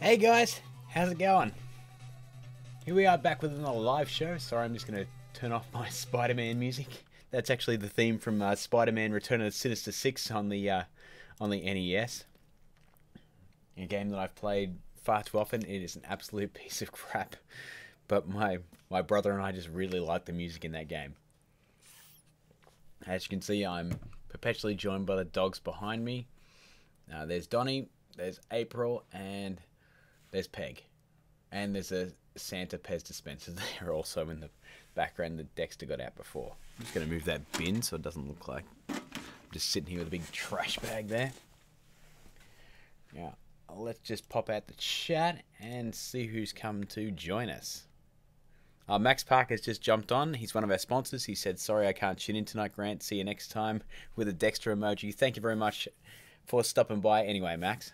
Hey guys, how's it going? Here we are back with another live show. Sorry, I'm just going to turn off my Spider-Man music. That's actually the theme from Spider-Man Return of the Sinister Six on the NES. A game that I've played far too often. It is an absolute piece of crap. But my brother and I just really like the music in that game. As you can see, I'm perpetually joined by the dogs behind me. There's Donnie, there's April, and there's Peg. And there's a Santa Pez dispenser there also in the background that Dexter got out before. I'm just going to move that bin so it doesn't look like I'm just sitting here with a big trash bag there. Now, let's just pop out the chat and see who's come to join us. Max Parker's just jumped on. He's one of our sponsors. He said, sorry I can't tune in tonight, Grant. See you next time, with a Dexter emoji. Thank you very much for stopping by anyway, Max.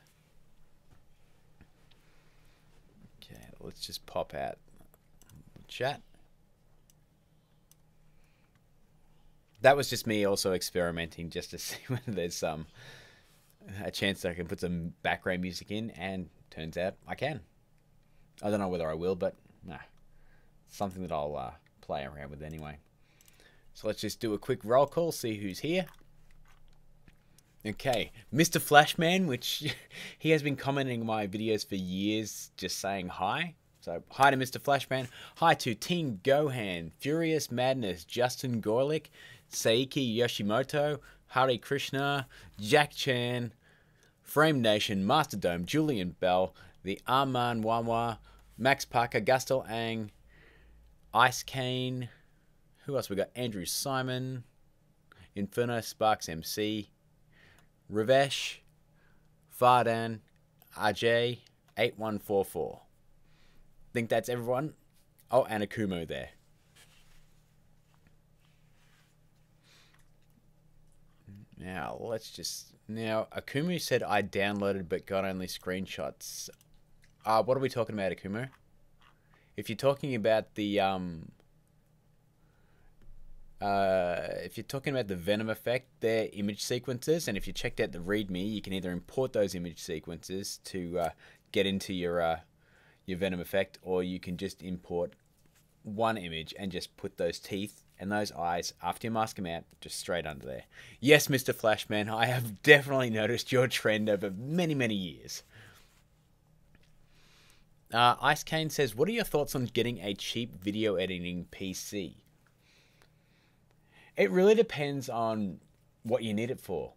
Okay, let's just pop out the chat. That was just me also experimenting just to see whether there's a chance that I can put some background music in, and turns out I can. I don't know whether I will, but nah. Something that I'll play around with anyway. So let's just do a quick roll call, see who's here. Okay, Mr. Flashman, which he has been commenting on my videos for years, just saying hi. So hi to Mr. Flashman. Hi to Team Gohan, Furious Madness, Justin Gorlick, Saiki Yoshimoto, Hari Krishna, Jack Chan, Frame Nation, Master Dome, Julian Bell, the Arman Wanwa, Max Parker, Gustel Ang, Ice Kane, who else we got? Andrew Simon, Inferno Sparks MC, Ravesh, Fardan, RJ, 8144. Think that's everyone. Oh, and Akumo there. Now, Akumu said I downloaded but got only screenshots. What are we talking about, Akumu? If you're talking about the Venom effect, they're image sequences, and if you checked out the README, you can either import those image sequences to get into your Venom effect, or you can just import one image and just put those teeth and those eyes, after you mask them out, just straight under there. Yes, Mr. Flashman, I have definitely noticed your trend over many, many years. Ice Kane says, what are your thoughts on getting a cheap video editing PC? It really depends on what you need it for.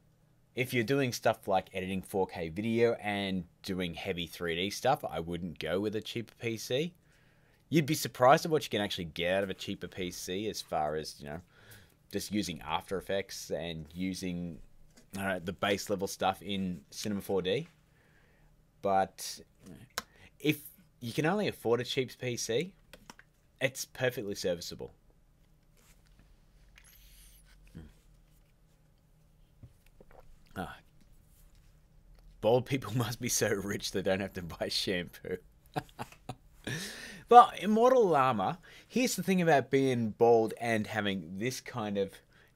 If you're doing stuff like editing 4K video and doing heavy 3D stuff, I wouldn't go with a cheaper PC. You'd be surprised at what you can actually get out of a cheaper PC as far as, you know, just using After Effects and using the base level stuff in Cinema 4D. But if you can only afford a cheap PC, it's perfectly serviceable. Bald people must be so rich they don't have to buy shampoo. But Immortal Llama, here's the thing about being bald and having this kind of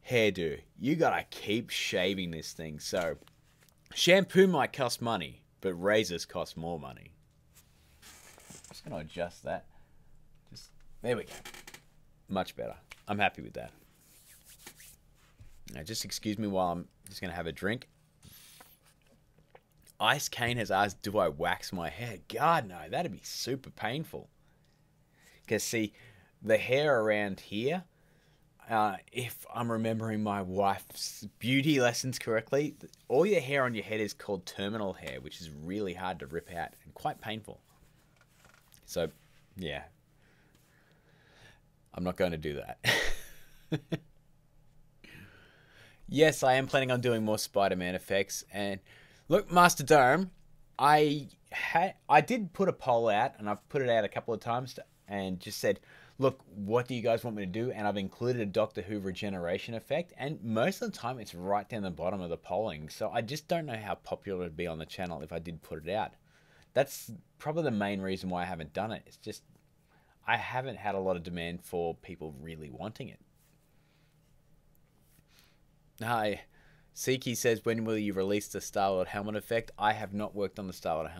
hairdo. You gotta keep shaving this thing. So shampoo might cost money, but razors cost more money. Just gonna adjust that. There we go. Much better. I'm happy with that. Now just excuse me while I'm just gonna have a drink. Ice Kane has asked, do I wax my hair? God, no, that'd be super painful. Because, see, the hair around here, if I'm remembering my wife's beauty lessons correctly, all your hair on your head is called terminal hair, which is really hard to rip out and quite painful. So, yeah. I'm not going to do that. Yes, I am planning on doing more Spider-Man effects, and look, Master Dome, I did put a poll out, and I've put it out a couple of times, and just said, look, what do you guys want me to do? And I've included a Doctor Who regeneration effect, and most of the time it's right down the bottom of the polling, so I just don't know how popular it would be on the channel if I did put it out. That's probably the main reason why I haven't done it. It's just, I haven't had a lot of demand for people really wanting it. Siki says, when will you release the Star-Lord helmet effect? I have not worked on the Star-Lord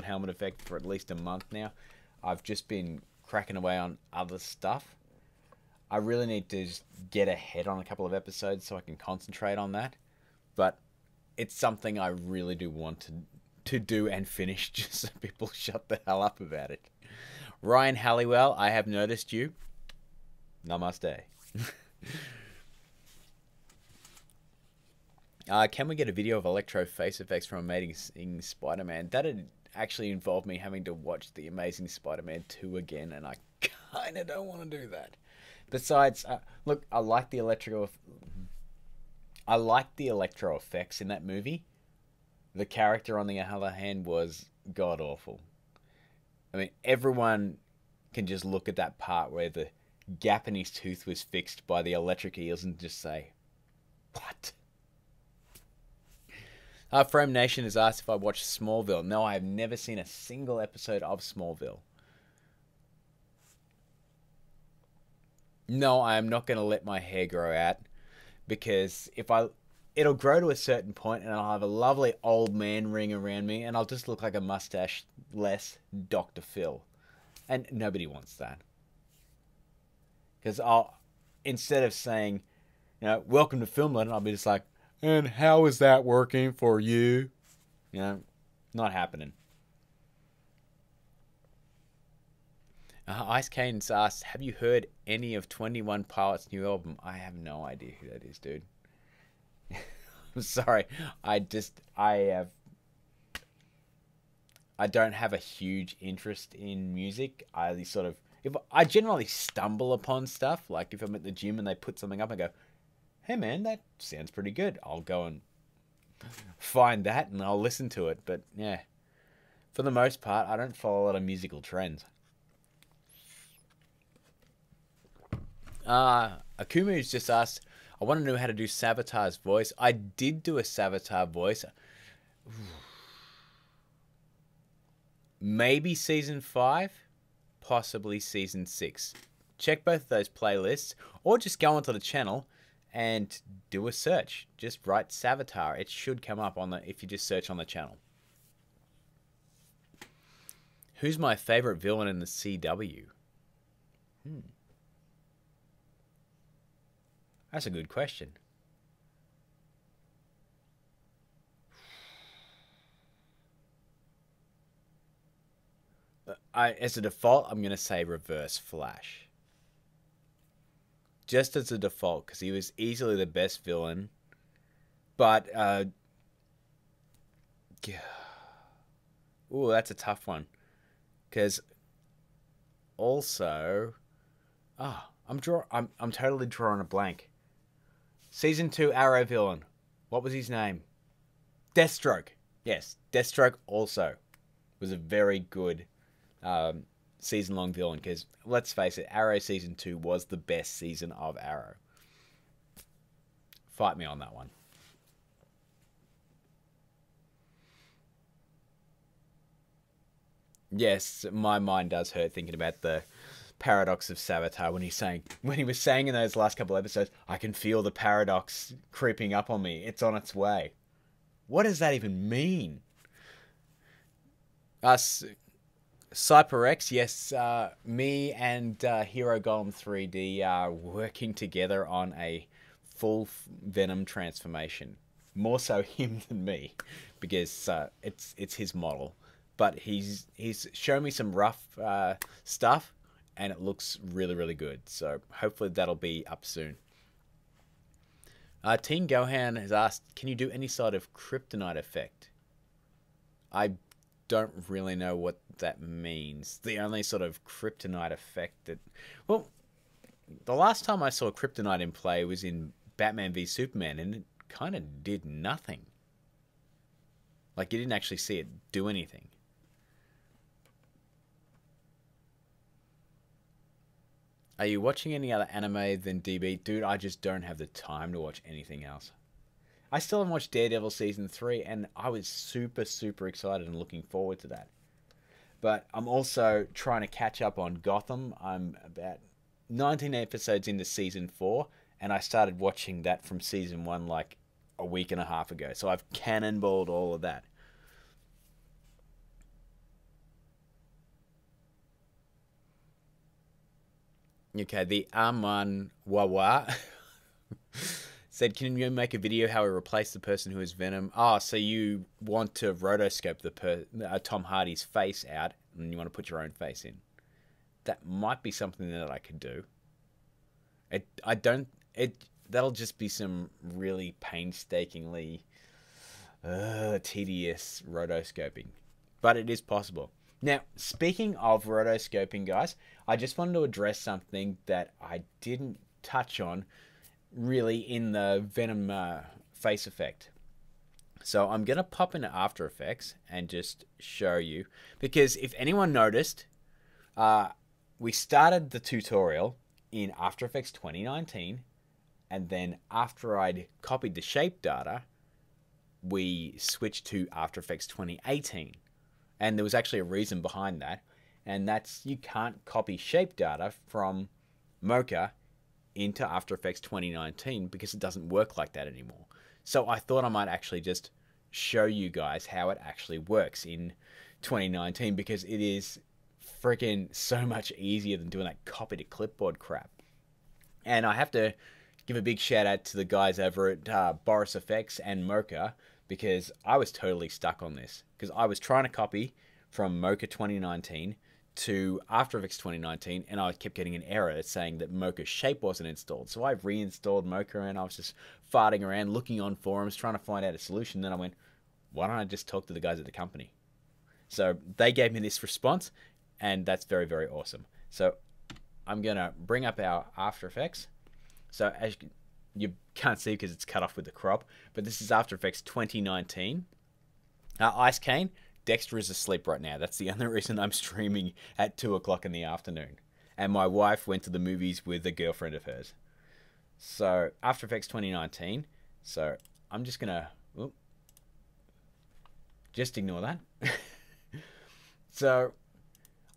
helmet effect for at least a month now. I've just been cracking away on other stuff. I really need to just get ahead on a couple of episodes so I can concentrate on that. But it's something I really do want to do and finish, just so people shut the hell up about it. Ryan Halliwell, I have noticed you. Namaste. Can we get a video of Electro face effects from Amazing Spider-Man? That'd actually involve me having to watch The Amazing Spider-Man 2 again, and I kind of don't want to do that. Besides, look, I like the electro effects in that movie. The character, on the other hand, was god-awful. I mean, everyone can just look at that part where the gap in his tooth was fixed by the electric eels and just say, what? Frame Nation has asked if I watched Smallville. No, I have never seen a single episode of Smallville. No, I am not going to let my hair grow out, because it'll grow to a certain point and I'll have a lovely old man ring around me and I'll just look like a mustache-less Dr. Phil. And nobody wants that. Because instead of saying, welcome to Film Learnin, I'll be just like, and how is that working for you? Not happening. Ice Cane's asked, have you heard any of 21 Pilot's new album? I have no idea who that is, dude. I'm sorry. I don't have a huge interest in music. I generally stumble upon stuff. Like if I'm at the gym and they put something up, I go, hey man, that sounds pretty good. I'll go and find that and I'll listen to it. But yeah, for the most part, I don't follow a lot of musical trends. Akumu's just asked, I want to know how to do Savitar's voice. I did do a Savitar voice. Maybe season 5, possibly season 6. Check both of those playlists, or just go onto the channel and do a search. Just write Savitar. It should come up if you just search on the channel. Who's my favorite villain in the CW? That's a good question. As a default, I'm going to say Reverse Flash. Just as a default, because he was easily the best villain. But, ooh, that's a tough one. Because, also, I'm totally drawing a blank. Season 2 Arrow villain. What was his name? Deathstroke. Yes, Deathstroke also was a very good season-long villain, because, let's face it, Arrow Season 2 was the best season of Arrow. Fight me on that one. Yes, my mind does hurt thinking about the paradox of Savitar when he was saying in those last couple episodes, I can feel the paradox creeping up on me. It's on its way. What does that even mean? CyberX, yes, me and Hero Golem 3D are working together on a full Venom transformation. More so him than me, because it's his model. But he's shown me some rough stuff, and it looks really, really good. So hopefully that'll be up soon. Teen Gohan has asked, can you do any sort of kryptonite effect? I don't really know what that means. The only sort of kryptonite effect that... Well, the last time I saw kryptonite in play was in Batman v Superman, and it kind of did nothing. Like, you didn't actually see it do anything. Are you watching any other anime than DB? Dude, I just don't have the time to watch anything else. I still haven't watched Daredevil Season 3, and I was super, super excited and looking forward to that. But I'm also trying to catch up on Gotham. I'm about 19 episodes into Season 4, and I started watching that from season 1 like a week and a half ago. So I've cannonballed all of that. Okay, the Aman Wawa said, can you make a video how we replace the person who is Venom? Oh, so you want to rotoscope Tom Hardy's face out, and you want to put your own face in. That might be something that I could do. That'll just be some really painstakingly tedious rotoscoping. But it is possible. Now, speaking of rotoscoping, guys, I just wanted to address something that I didn't touch on really in the Venom face effect. So I'm going to pop into After Effects and just show you. Because if anyone noticed, we started the tutorial in After Effects 2019. And then after I'd copied the shape data, we switched to After Effects 2018. And there was actually a reason behind that. And that's you can't copy shape data from Mocha into After Effects 2019 because it doesn't work like that anymore. So I thought I might actually just show you guys how it actually works in 2019 because it is freaking so much easier than doing that copy to clipboard crap. And I have to give a big shout out to the guys over at Boris Effects and Mocha because I was totally stuck on this because I was trying to copy from Mocha 2019 to After Effects 2019 and I kept getting an error saying that Mocha shape wasn't installed. So I reinstalled Mocha and I was just farting around looking on forums trying to find out a solution. Then I went, why don't I just talk to the guys at the company? So they gave me this response and that's very, very awesome. So I'm going to bring up our After Effects. So as you can't see because it's cut off with the crop, but this is After Effects 2019. Ice Cane, Dexter is asleep right now. That's the only reason I'm streaming at 2 o'clock in the afternoon. And my wife went to the movies with a girlfriend of hers. So After Effects 2019. So I'm just going to... Just ignore that. So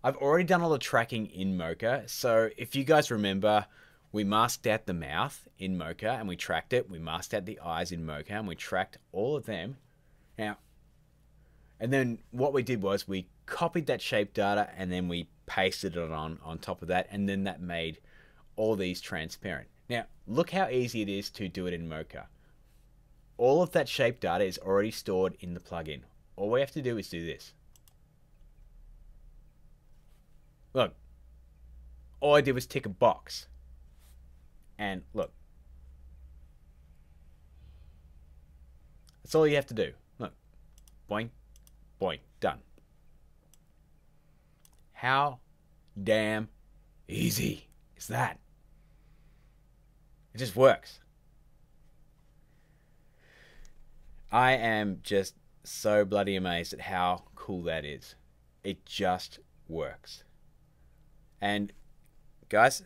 I've already done all the tracking in Mocha. So if you guys remember... We masked out the mouth in Mocha and we tracked it. We masked out the eyes in Mocha and we tracked all of them. Now, and then what we did was we copied that shape data and then we pasted it on top of that. And then that made all these transparent. Now, look how easy it is to do it in Mocha. All of that shape data is already stored in the plugin. All we have to do is do this. Look, all I did was tick a box. And look, that's all you have to do. Look, boing, boing, done. How damn easy is that? It just works. I am just so bloody amazed at how cool that is. It just works. And guys,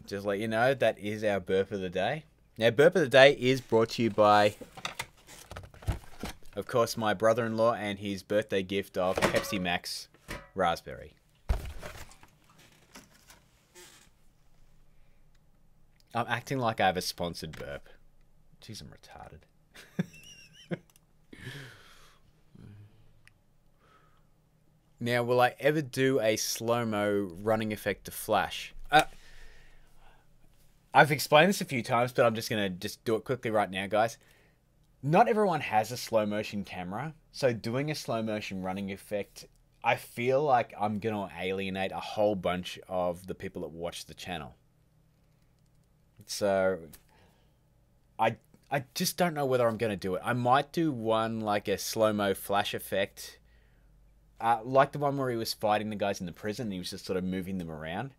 just let you know, that is our burp of the day. Now, burp of the day is brought to you by, of course, my brother-in-law and his birthday gift of Pepsi Max Raspberry. I'm acting like I have a sponsored burp. Jeez, I'm retarded. Now, will I ever do a slow-mo running effect to Flash? I've explained this a few times, but I'm just going to do it quickly right now, guys. Not everyone has a slow-motion camera, so doing a slow-motion running effect, I feel like I'm going to alienate a whole bunch of the people that watch the channel. So, I just don't know whether I'm going to do it. I might do one like a slow-mo Flash effect, like the one where he was fighting the guys in the prison and he was just sort of moving them around.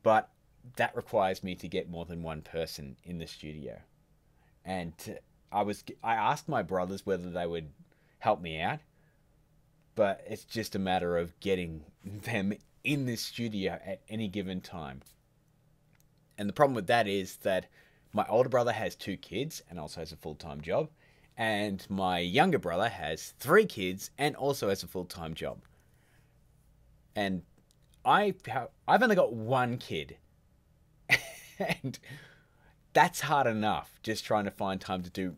But that requires me to get more than one person in the studio. And I asked my brothers whether they would help me out. But it's just a matter of getting them in the studio at any given time. And the problem with that is that my older brother has 2 kids and also has a full-time job. And my younger brother has 3 kids and also has a full-time job. And I've only got 1 kid. And that's hard enough, just trying to find time to do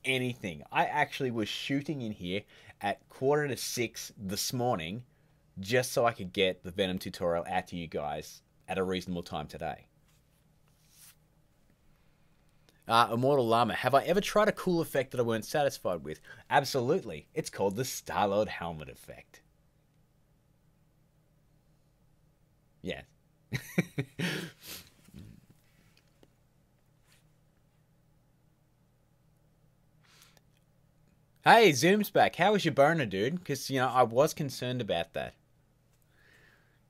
anything. I actually was shooting in here at 5:45 this morning just so I could get the Venom tutorial out to you guys at a reasonable time today. Immortal Llama, have I ever tried a cool effect that I weren't satisfied with? Absolutely. It's called the Star-Lord helmet effect. Yeah. Hey, Zoom's back. How was your boner, dude? Because, I was concerned about that.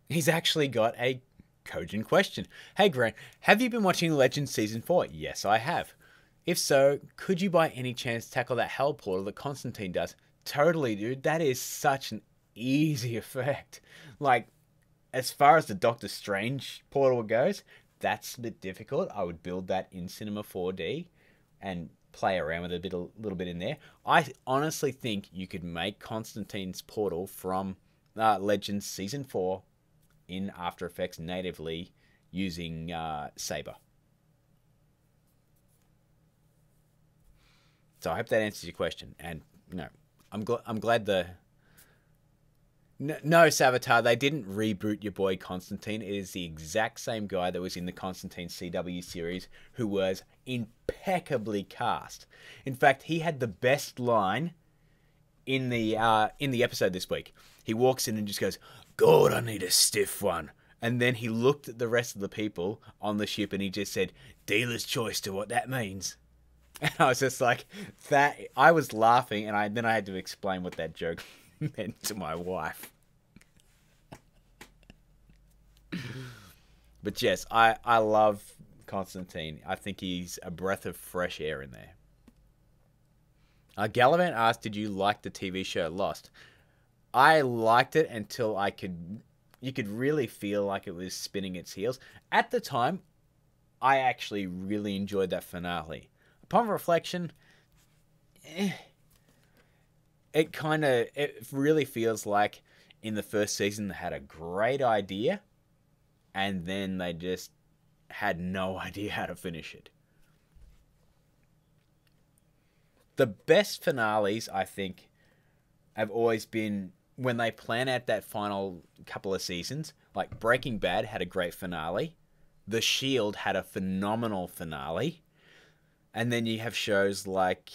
He's actually got a cogent question. Hey, Grant, have you been watching Legends Season 4? Yes, I have. If so, could you by any chance tackle that hell portal that Constantine does? Totally, dude. That is such an easy effect. Like, as far as the Doctor Strange portal goes, that's a bit difficult. I would build that in Cinema 4D and play around with it a little bit in there. I honestly think you could make Constantine's portal from Legends Season 4 in After Effects natively using Saber. So I hope that answers your question. And I'm glad the... No, Savitar, they didn't reboot your boy Constantine. It is the exact same guy that was in the Constantine CW series who was impeccably cast. In fact, he had the best line in the episode this week. He walks in and just goes, "God, I need a stiff one." And then he looked at the rest of the people on the ship and he just said, "Dealer's choice to what that means." And I was just like, that. I was laughing, and then I had to explain what that joke meant to my wife. But yes, I love Constantine. I think he's a breath of fresh air in there. Gallivant asked, did you like the TV show Lost? I liked it until you could really feel like it was spinning its heels. At the time, I actually really enjoyed that finale. Upon reflection, it really feels like in the first season they had a great idea and then they just had no idea how to finish it. The best finales, I think, have always been when they plan out that final couple of seasons. Like Breaking Bad had a great finale. The Shield had a phenomenal finale. And then you have shows like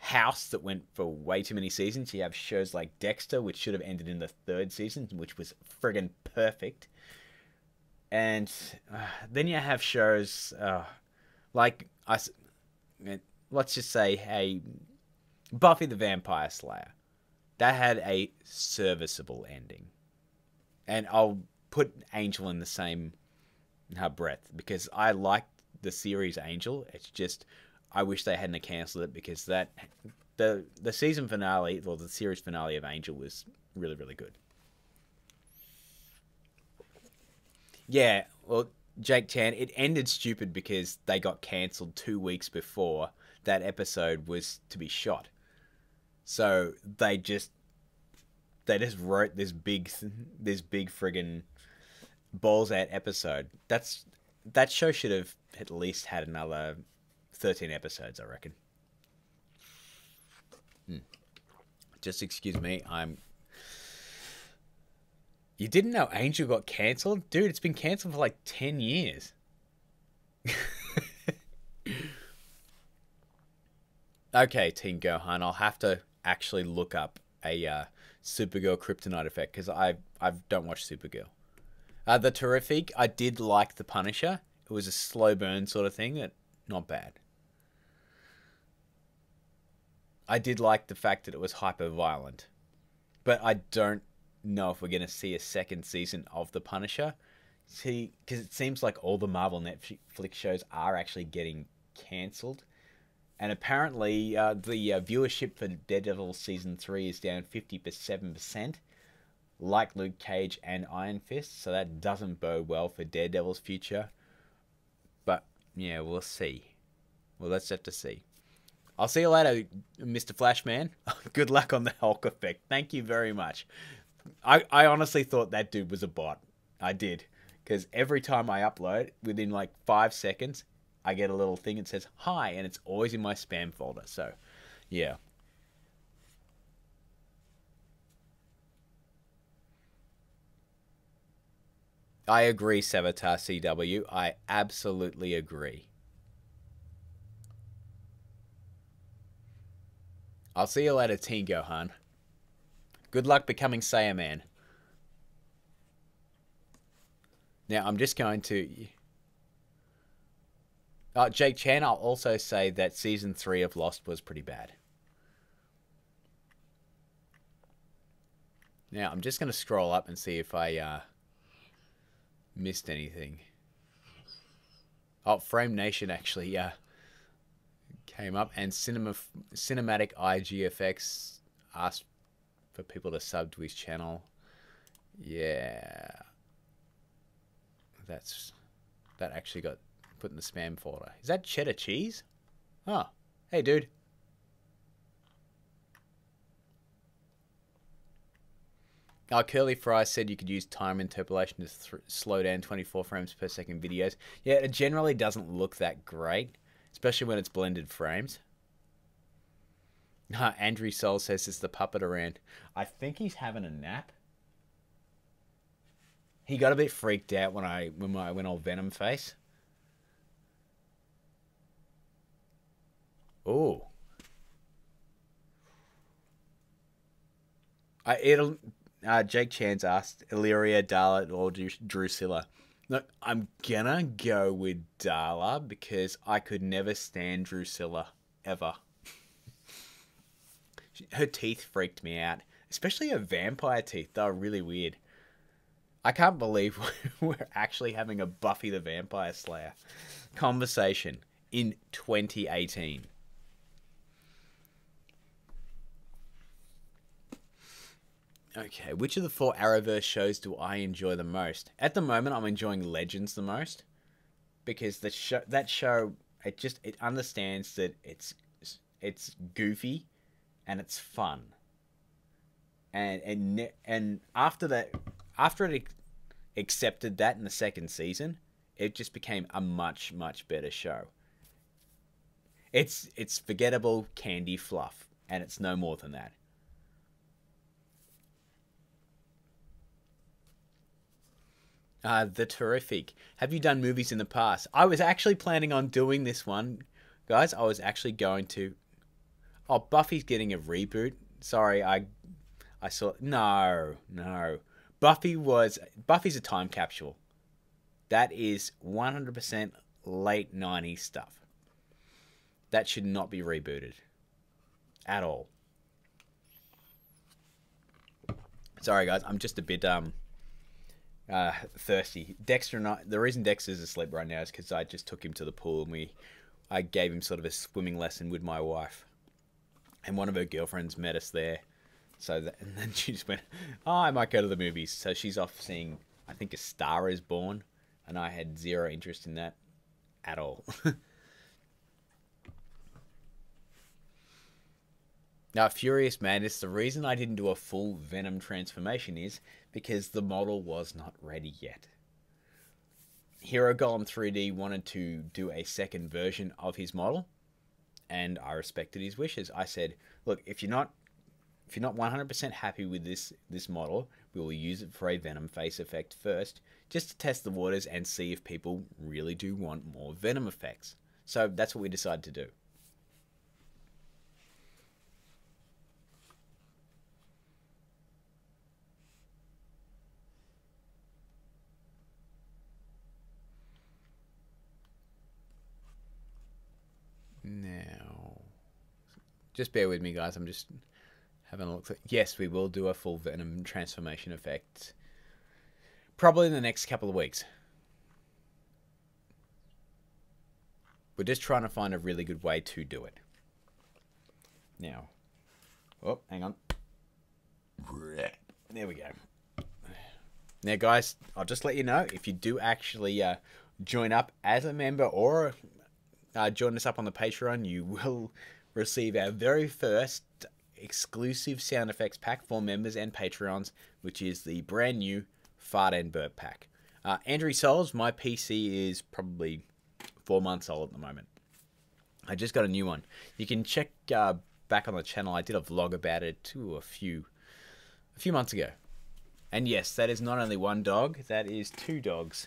House that went for way too many seasons. You have shows like Dexter, which should have ended in the third season, which was friggin' perfect. And then you have shows like, let's just say, hey, Buffy the Vampire Slayer. That had a serviceable ending. And I'll put Angel in the same breath because I liked the series Angel. It's just I wish they hadn't cancelled it because the season finale or the series finale of Angel was really, really good. Yeah, well, Jake Chan, it ended stupid because they got cancelled 2 weeks before that episode was to be shot. So they just wrote this big friggin' balls out episode. That show should have at least had another 13 episodes, I reckon. Just excuse me, You didn't know Angel got cancelled? Dude, it's been cancelled for like 10 years. Okay, Teen Gohan, I'll have to actually look up a Supergirl Kryptonite effect because I don't watch Supergirl. The Terrific, I did like the Punisher. It was a slow burn sort of thing. Not bad. I did like the fact that it was hyper-violent. But I don't know if we're going to see a second season of The Punisher. See, because it seems like all the Marvel Netflix shows are actually getting cancelled. And apparently the viewership for Daredevil Season 3 is down 57%. Like Luke Cage and Iron Fist. So that doesn't bode well for Daredevil's future. But, yeah, we'll see. Well, let's have to see. I'll see you later, Mr. Flashman. Good luck on the Hulk effect. Thank you very much. I honestly thought that dude was a bot. I did. Because every time I upload, within like 5 seconds, I get a little thing that says hi, and it's always in my spam folder. So, yeah. I agree, Saboteur CW. I absolutely agree. I'll see you later, Teen Gohan. Good luck becoming Saiyaman. Now, I'm just going to... Jake Chan, I'll also say that Season 3 of Lost was pretty bad. Now, I'm just going to scroll up and see if I missed anything. Oh, Frame Nation actually came up, and Cinematic IGFX asked for people to sub to his channel. Yeah. That actually got put in the spam folder. Is that cheddar cheese? Oh, hey dude. Curly Fry said you could use time interpolation to slow down 24 frames per second videos. Yeah, it generally doesn't look that great, especially when it's blended frames. Andrew Soul says it's the puppet around. I think he's having a nap. He got a bit freaked out when I went all Venom face. Oh. Jake Chan's asked Illyria, Darla, or Drusilla. Look, I'm gonna go with Darla because I could never stand Drusilla ever. Her teeth freaked me out, especially her vampire teeth. They were really weird. I can't believe we're actually having a Buffy the Vampire Slayer conversation in 2018. Okay, which of the 4 Arrowverse shows do I enjoy the most? At the moment, I'm enjoying Legends the most because that show it understands that it's goofy and it's fun. And after it accepted that in the second season, it just became a much better show. It's forgettable candy fluff, and it's no more than that. The Terrific. Have you done movies in the past? I was actually planning on doing this one, guys. I was actually going to... Oh, Buffy's getting a reboot. Sorry, I saw... No. Buffy's a time capsule. That is 100% late 90s stuff. That should not be rebooted. At all. Sorry, guys. I'm just a bit... thirsty. Dexter and I, the reason Dexter's asleep right now is because I just took him to the pool and I gave him sort of a swimming lesson with my wife, and one of her girlfriends met us there. And then she just went, "Oh, I might go to the movies." So she's off seeing, I think, A Star Is Born, and I had zero interest in that at all. Now, Furious Madness, the reason I didn't do a full Venom transformation is because the model was not ready yet. Hero Golem 3D wanted to do a second version of his model, and I respected his wishes. I said, look, if you're not 100% happy with this model, we will use it for a Venom face effect first, just to test the waters and see if people really do want more Venom effects. So that's what we decided to do. Now, just bear with me, guys. I'm just having a look. Yes, we will do a full Venom transformation effect probably in the next couple of weeks. We're just trying to find a really good way to do it. Now, oh, hang on. There we go. Now, guys, I'll just let you know, if you do actually join up as a member or join us up on the Patreon, you will receive our very first exclusive sound effects pack for members and Patreons, which is the brand new Fart and Burp pack. Andrew Souls, my PC is probably 4 months old at the moment. I just got a new one. You can check back on the channel. I did a vlog about it a few months ago. And yes, that is not only one dog, that is 2 dogs.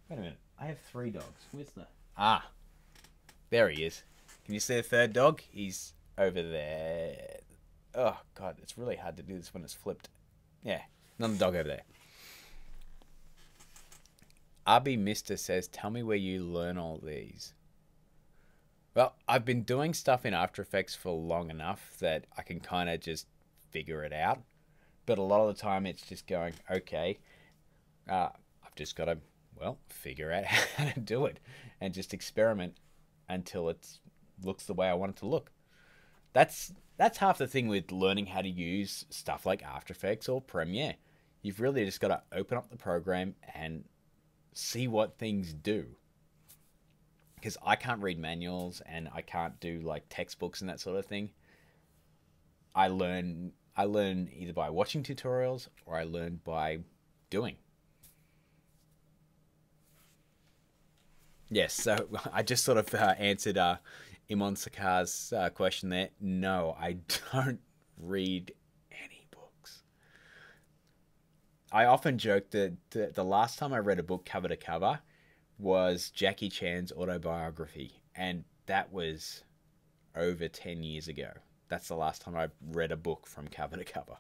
Wait a minute, I have 3 dogs. Where's the... Ah, there he is. Can you see the 3rd dog? He's over there. Oh, God, it's really hard to do this when it's flipped. Yeah, another dog over there. RB Mister says, tell me where you learn all these. Well, I've been doing stuff in After Effects for long enough that I can kind of just figure it out. But a lot of the time it's just going, okay, I've just got to, well, figure out how to do it. And just experiment until it looks the way I want it to look. That's half the thing with learning how to use stuff like After Effects or Premiere. You've really just got to open up the program and see what things do. Because I can't read manuals and I can't do like textbooks and that sort of thing. I learn either by watching tutorials or I learn by doing. Yes, so I just sort of answered Imon Sakar's question there. No, I don't read any books. I often joke that the last time I read a book cover to cover was Jackie Chan's autobiography, and that was over 10 years ago. That's the last time I read a book from cover to cover.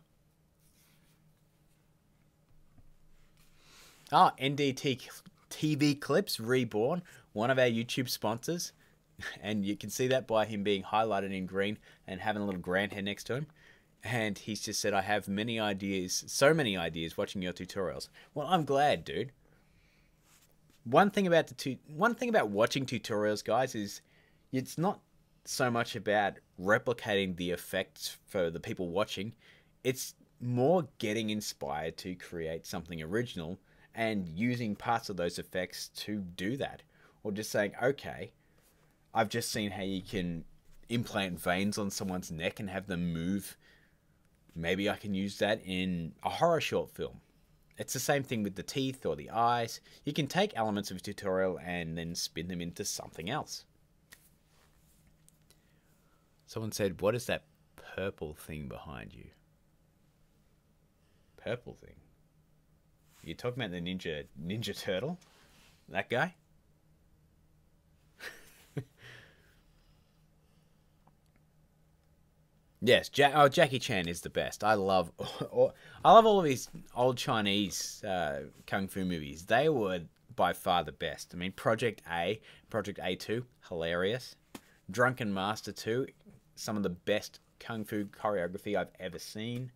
Ah, NDT TV Clips Reborn, one of our YouTube sponsors, and you can see that by him being highlighted in green and having a little grand head next to him. And he's just said, I have many ideas, so many ideas watching your tutorials. Well, I'm glad, dude. One thing about watching tutorials, guys, is it's not so much about replicating the effects for the people watching. It's more getting inspired to create something original and using parts of those effects to do that. Or just saying, okay, I've just seen how you can implant veins on someone's neck and have them move. Maybe I can use that in a horror short film. It's the same thing with the teeth or the eyes. You can take elements of a tutorial and then spin them into something else. Someone said, what is that purple thing behind you? Purple thing? You're talking about the Ninja Turtle? That guy? Yes, Jackie Chan is the best. I love all of these old Chinese kung fu movies. They were by far the best. I mean, Project A, Project A2, hilarious. Drunken Master 2, some of the best kung fu choreography I've ever seen.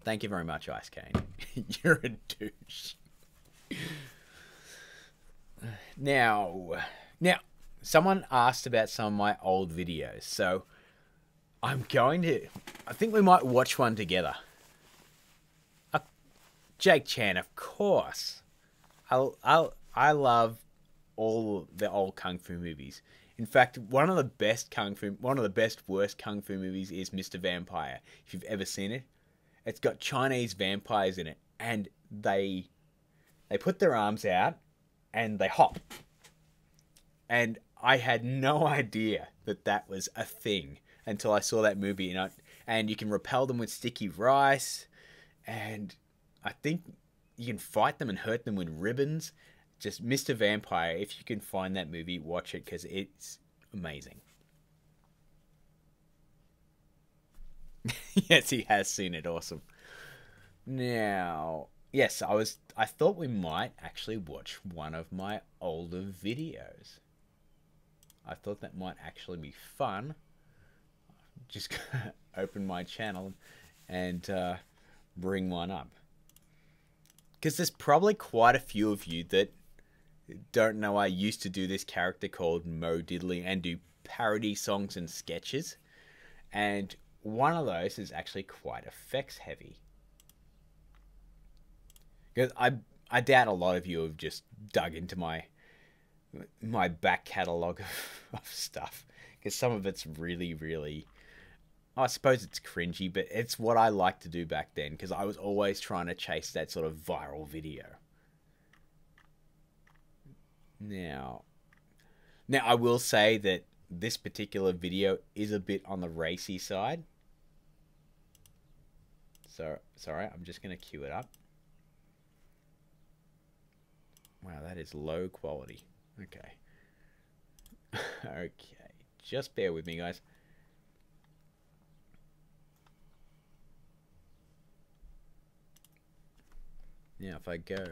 Thank you very much, Ice Kane. You're a douche. Now, someone asked about some of my old videos, so I think we might watch one together. Jake Chan, of course. I love all the old kung fu movies. In fact, one of the best worst kung fu movies is Mr. Vampire. If you've ever seen it, it's got Chinese vampires in it, and they put their arms out and they hop. And I had no idea that was a thing until I saw that movie. And you can repel them with sticky rice, and I think you can fight them and hurt them with ribbons. Just Mr. Vampire, if you can find that movie, watch it because it's amazing. Yes, he has seen it. Awesome. Now, yes, I thought we might actually watch one of my older videos. I thought that might actually be fun. Just open my channel and bring one up. Because there's probably quite a few of you that don't know I used to do this character called Mo Diddley and do parody songs and sketches. And one of those is actually quite effects heavy. Because I doubt a lot of you have just dug into my back catalogue of stuff. because some of it's really, really, I suppose it's cringy, but it's what I liked to do back then, because I was always trying to chase that sort of viral video. Now I will say that this particular video is a bit on the racy side. So, sorry, I'm just going to cue it up. Wow, that is low quality. Okay. Okay, just bear with me, guys. Now, if I go...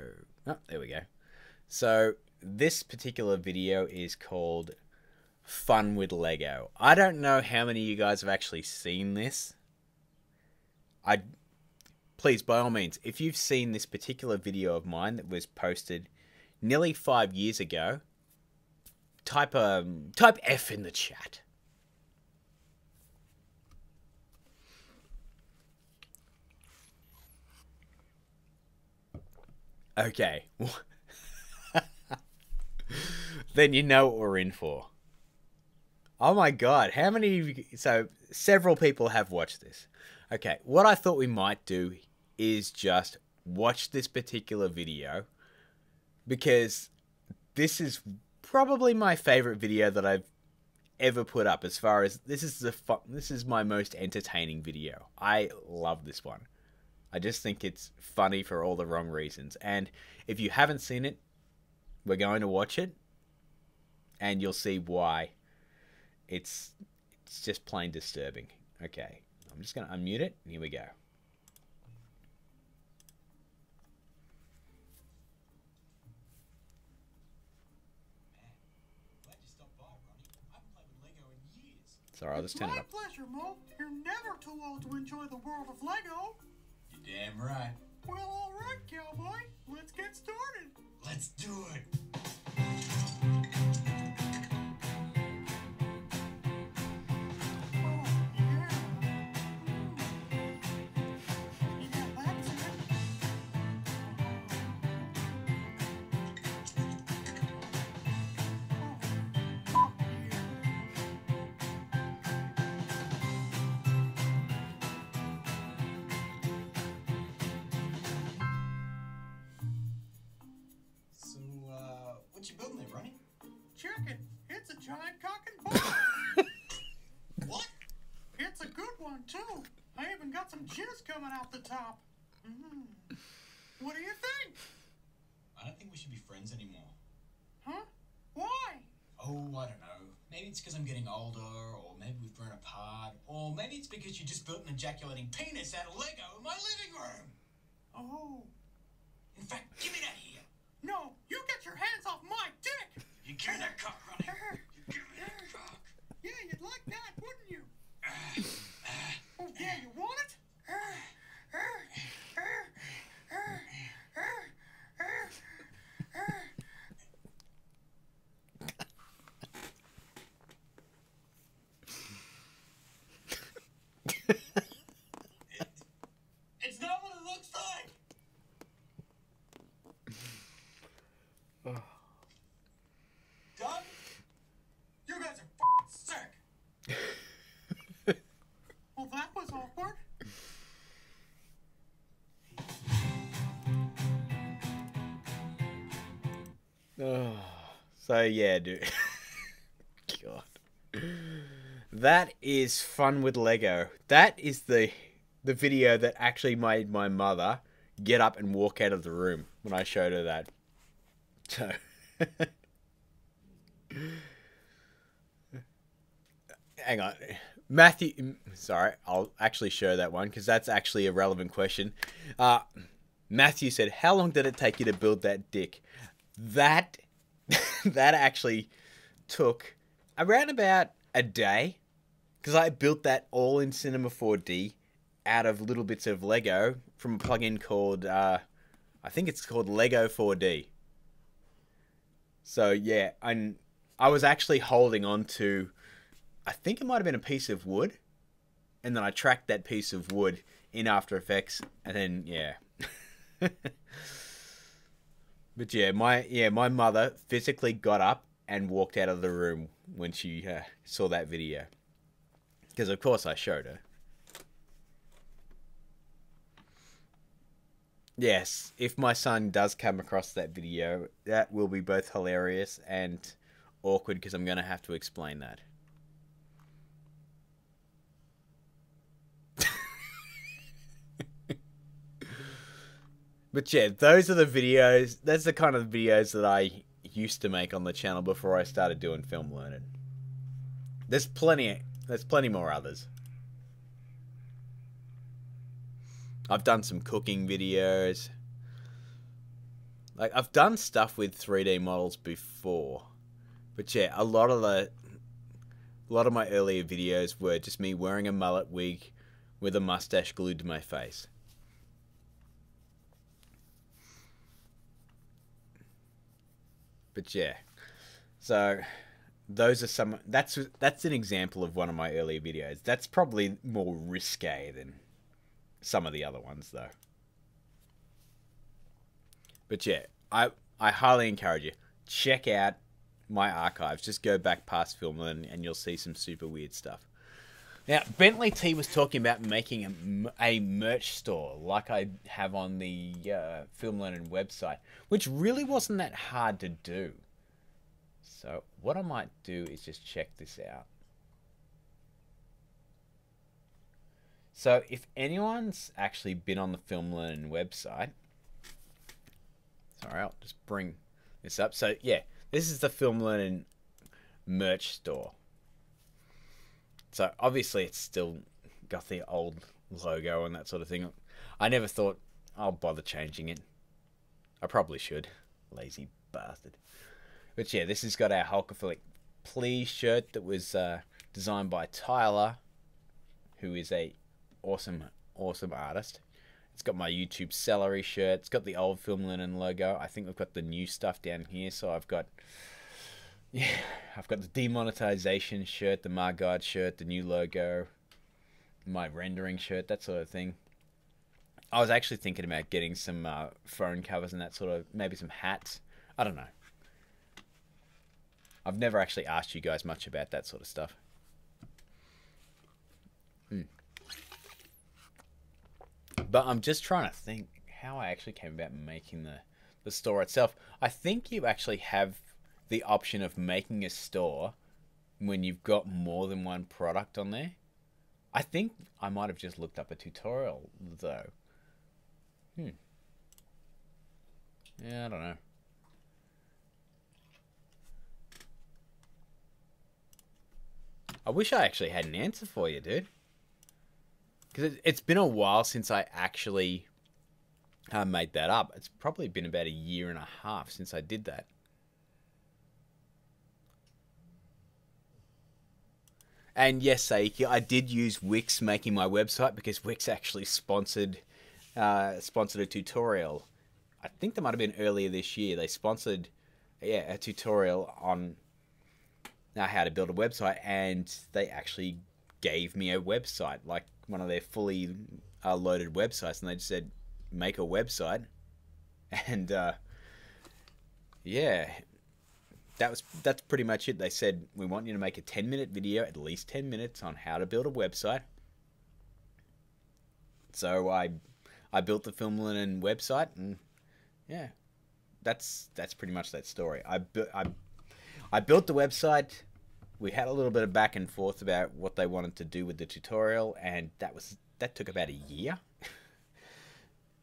Oh, there we go. So, this particular video is called Fun with Lego. I don't know how many of you guys have actually seen this. Please, by all means, if you've seen this particular video of mine that was posted nearly 5 years ago, type F in the chat. Okay. Then you know what we're in for. Oh my god, how many of you... So, several people have watched this. Okay, what I thought we might do is just watch this particular video, because this is probably my favorite video that I've ever put up, as far as this is my most entertaining video. I love this one. I just think it's funny for all the wrong reasons. And if you haven't seen it, we're going to watch it, and you'll see why it's just plain disturbing. Okay, I'm just going to unmute it, and here we go. Sorry, I'll just turn it up. It's my pleasure, Mo. You're never too old to enjoy the world of Lego. You're damn right. Well, all right, cowboy. Let's get started. Let's do it. Oh, yeah. Yeah, that's it. Oh, yeah. So, what you building there, Ronnie? Check it. It's a giant cock and ball. What? It's a good one, too. I even got some jizz coming out the top. What do you think? I don't think we should be friends anymore. Huh? Why? Oh, I don't know. Maybe it's because I'm getting older, or maybe we've grown apart, or maybe it's because you just built an ejaculating penis out of Lego in my living room. Oh. In fact, give me that here. No, you get your hands off my dick! You give me that cock, Ronnie. You give me that cock. Yeah, you'd like that, wouldn't you? Oh, yeah, you want it? It's not what it looks like. Done? You guys are f***ing sick. Well, that was awkward. So yeah, dude. God. That is Fun with Lego. That is the video that actually made my mother get up and walk out of the room when I showed her that. So hang on. Matthew, sorry, I'll actually show that one because that's actually a relevant question. Matthew said, "How long did it take you to build that dick?" That actually took around about a day, because I built that all in Cinema 4D out of little bits of Lego from a plugin called, I think it's called Lego 4D. So yeah, I was actually holding on to, I think it might have been a piece of wood, and then I tracked that piece of wood in After Effects, and then yeah. But yeah, my mother physically got up and walked out of the room when she saw that video. Because of course I showed her. Yes, if my son does come across that video, that will be both hilarious and awkward because I'm going to have to explain that. But yeah, those are the videos. That's the kind of videos that I used to make on the channel before I started doing Film Learnin. There's plenty more others. I've done some cooking videos. Like, I've done stuff with 3D models before. But yeah, a lot of my earlier videos were just me wearing a mullet wig with a mustache glued to my face. But yeah, so those are some. That's an example of one of my earlier videos. That's probably more risque than some of the other ones, though. But yeah, I highly encourage you, check out my archives. Just go back past Film Learnin and you'll see some super weird stuff. Now, Bentley T was talking about making a merch store like I have on the Film Learnin website, which really wasn't that hard to do. So what I might do is just check this out. So if anyone's actually been on the Film Learnin website, sorry, I'll just bring this up. So yeah, this is the Film Learnin merch store. So obviously it's still got the old logo and that sort of thing. I never thought I'll bother changing it. I probably should. Lazy bastard. But yeah, this has got our Hulkaphilic Please shirt that was designed by Tyler, who is a awesome artist. It's got my YouTube Celery shirt. It's got the old Film Learnin logo. I think we've got the new stuff down here. So I've got the demonetization shirt, the My God shirt, the new logo, my rendering shirt, that sort of thing. I was actually thinking about getting some phone covers and that sort of, maybe some hats. I don't know. I've never actually asked you guys much about that sort of stuff. But I'm just trying to think how I actually came about making the store itself. I think you actually have the option of making a store when you've got more than one product on there. I think I might have just looked up a tutorial though. Yeah, I don't know. I wish I actually had an answer for you, dude. Because it's been a while since I actually made that up. It's probably been about 1.5 years since I did that. And yes, Saiki, I did use Wix making my website because Wix actually sponsored a tutorial. I think that might have been earlier this year. They sponsored a tutorial on how to build a website, and they actually gave me a website, like one of their fully loaded websites, and they just said, make a website. And yeah, that's pretty much it. They said, we want you to make a 10-minute video, at least 10 minutes, on how to build a website. So I built the Film Learnin website, and yeah, that's pretty much that story. I built the website. We had a little bit of back and forth about what they wanted to do with the tutorial, and that took about 1 year.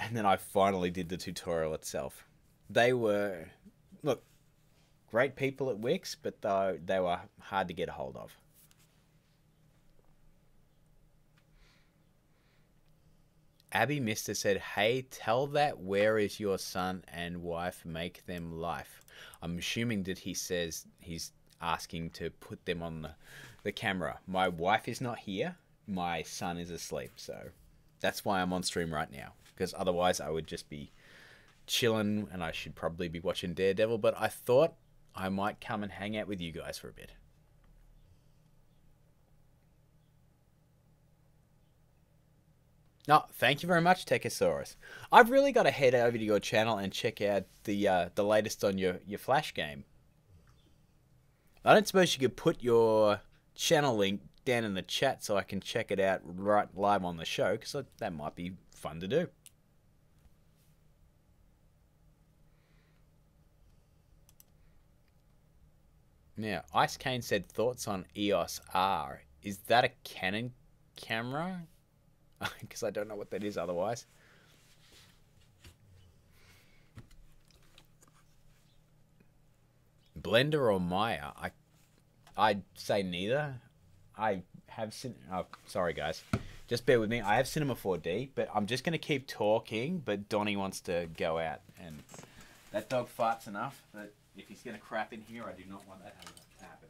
And then I finally did the tutorial itself. They were, look, great people at Wix, but they were hard to get a hold of. Abby Mister said, hey, tell that where is your son and wife, make them life. I'm assuming that he says he's asking to put them on the camera. My wife is not here. My son is asleep. So that's why I'm on stream right now. Because otherwise I would just be chilling and I should probably be watching Daredevil. But I thought I might come and hang out with you guys for a bit. No, thank you very much, Techosaurus. I've really got to head over to your channel and check out the latest on your Flash game. I don't suppose you could put your channel link down in the chat so I can check it out right live on the show, because that might be fun to do. Now, Ice Kane said thoughts on EOS R. Is that a Canon camera? Because I don't know what that is otherwise. Blender or Maya? I'd say neither. I have oh, sorry guys, just bear with me. I have Cinema 4D, but I'm just gonna keep talking. But Donnie wants to go out, and that dog farts enough that if he's gonna crap in here, I do not want that to happen.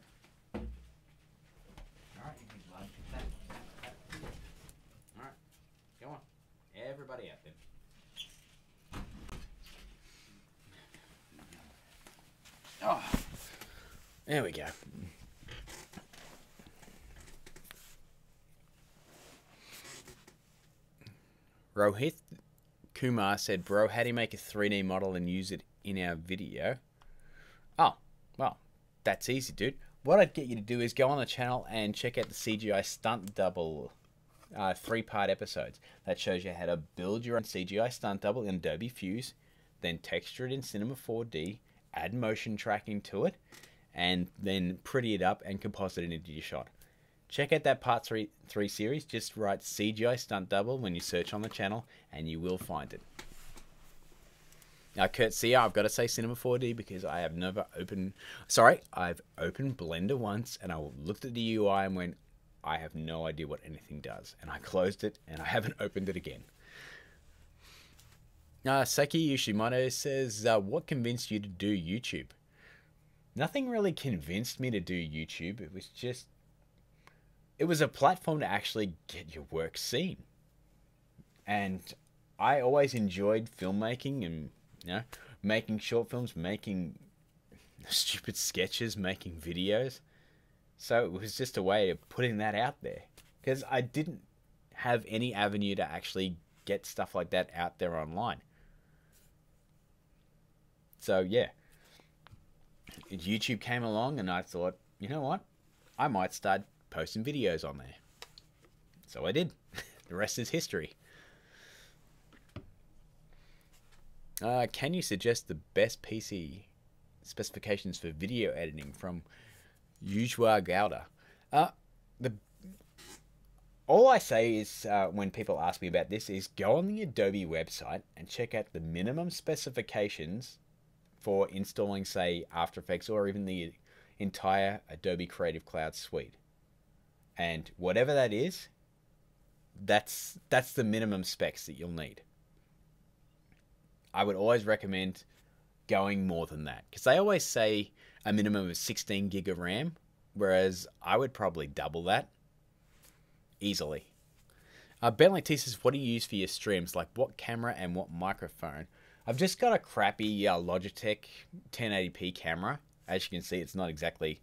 All right, you can lunge that. All right, come on, everybody out there. Oh, there we go. Rohit Kumar said, bro, how do you make a 3D model and use it in our video? Oh, well, that's easy, dude. What I'd get you to do is go on the channel and check out the CGI stunt double 3-part episodes. That shows you how to build your own CGI stunt double in Adobe Fuse, then texture it in Cinema 4D, add motion tracking to it, and then pretty it up and composite it into your shot. Check out that part 3 series. Just write CGI stunt double when you search on the channel and you will find it. Now, Kurt Sear, I've got to say Cinema 4D because I have never opened... Sorry, I've opened Blender once and I looked at the UI and went, I have no idea what anything does. And I closed it and I haven't opened it again. Saki Yoshimoto says, what convinced you to do YouTube? Nothing really convinced me to do YouTube. It was just... It was a platform to actually get your work seen. And I always enjoyed filmmaking and, you know, making short films, making stupid sketches, making videos. So it was just a way of putting that out there. Because I didn't have any avenue to actually get stuff like that out there online. So, yeah. YouTube came along and I thought, you know what? I might start posting videos on there. So I did. The rest is history. Can you suggest the best PC specifications for video editing from Ujwa Gowda? All I say is, when people ask me about this, is go on the Adobe website and check out the minimum specifications for installing, say, After Effects or even the entire Adobe Creative Cloud suite. And whatever that is, that's the minimum specs that you'll need. I would always recommend going more than that, because they always say a minimum of 16 gig of RAM, whereas I would probably double that easily. Bentley T says, what do you use for your streams? Like what camera and what microphone? I've just got a crappy Logitech 1080p camera. As you can see, it's not exactly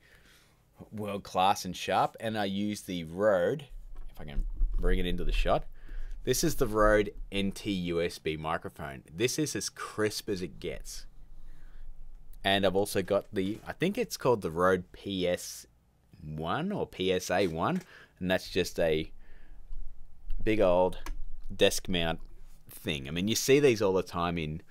world class and sharp, and I use the Rode, if I can bring it into the shot. This is the Rode NT USB microphone. This is as crisp as it gets. And I've also got the, I think it's called the Rode PS1 or PSA1, and that's just a big old desk mount thing. I mean, you see these all the time in,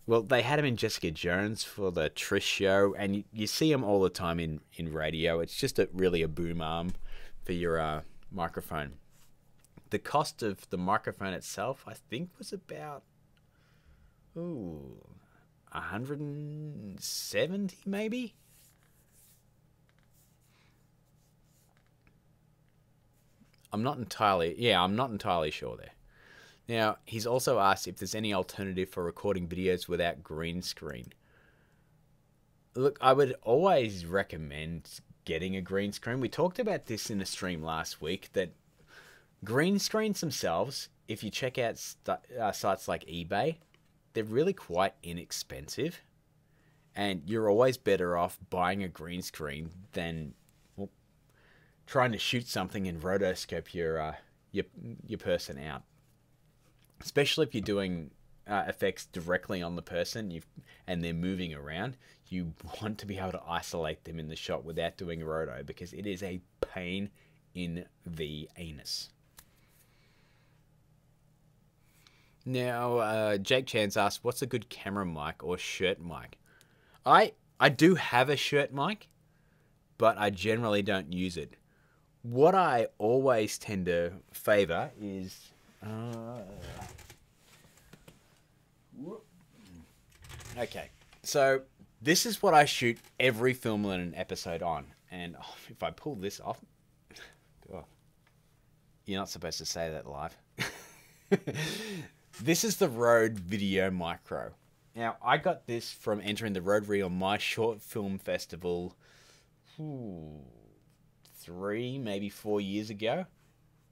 well, they had them in Jessica Jones for the Trish show, and you see them all the time in radio. It's just really a boom arm for your microphone. The cost of the microphone itself, I think, was about, $170 maybe? I'm not entirely sure there. Now, he's also asked if there's any alternative for recording videos without green screen. Look, I would always recommend getting a green screen. We talked about this in a stream last week, that green screens themselves, if you check out sites like eBay, they're really quite inexpensive. And you're always better off buying a green screen than, well, trying to shoot something and rotoscope your person out. Especially if you're doing effects directly on the person and they're moving around, you want to be able to isolate them in the shot without doing roto, because it is a pain in the anus. Now, Jake Chan's asked, what's a good camera mic or shirt mic? I do have a shirt mic, but I generally don't use it. What I always tend to favor is... okay, so this is what I shoot every Film Learnin episode on. And if I pull this off... oh, you're not supposed to say that live. This is the Rode Videomicro. Now, I got this from entering the Rode Reel My Short Film Festival 3, maybe 4 years ago.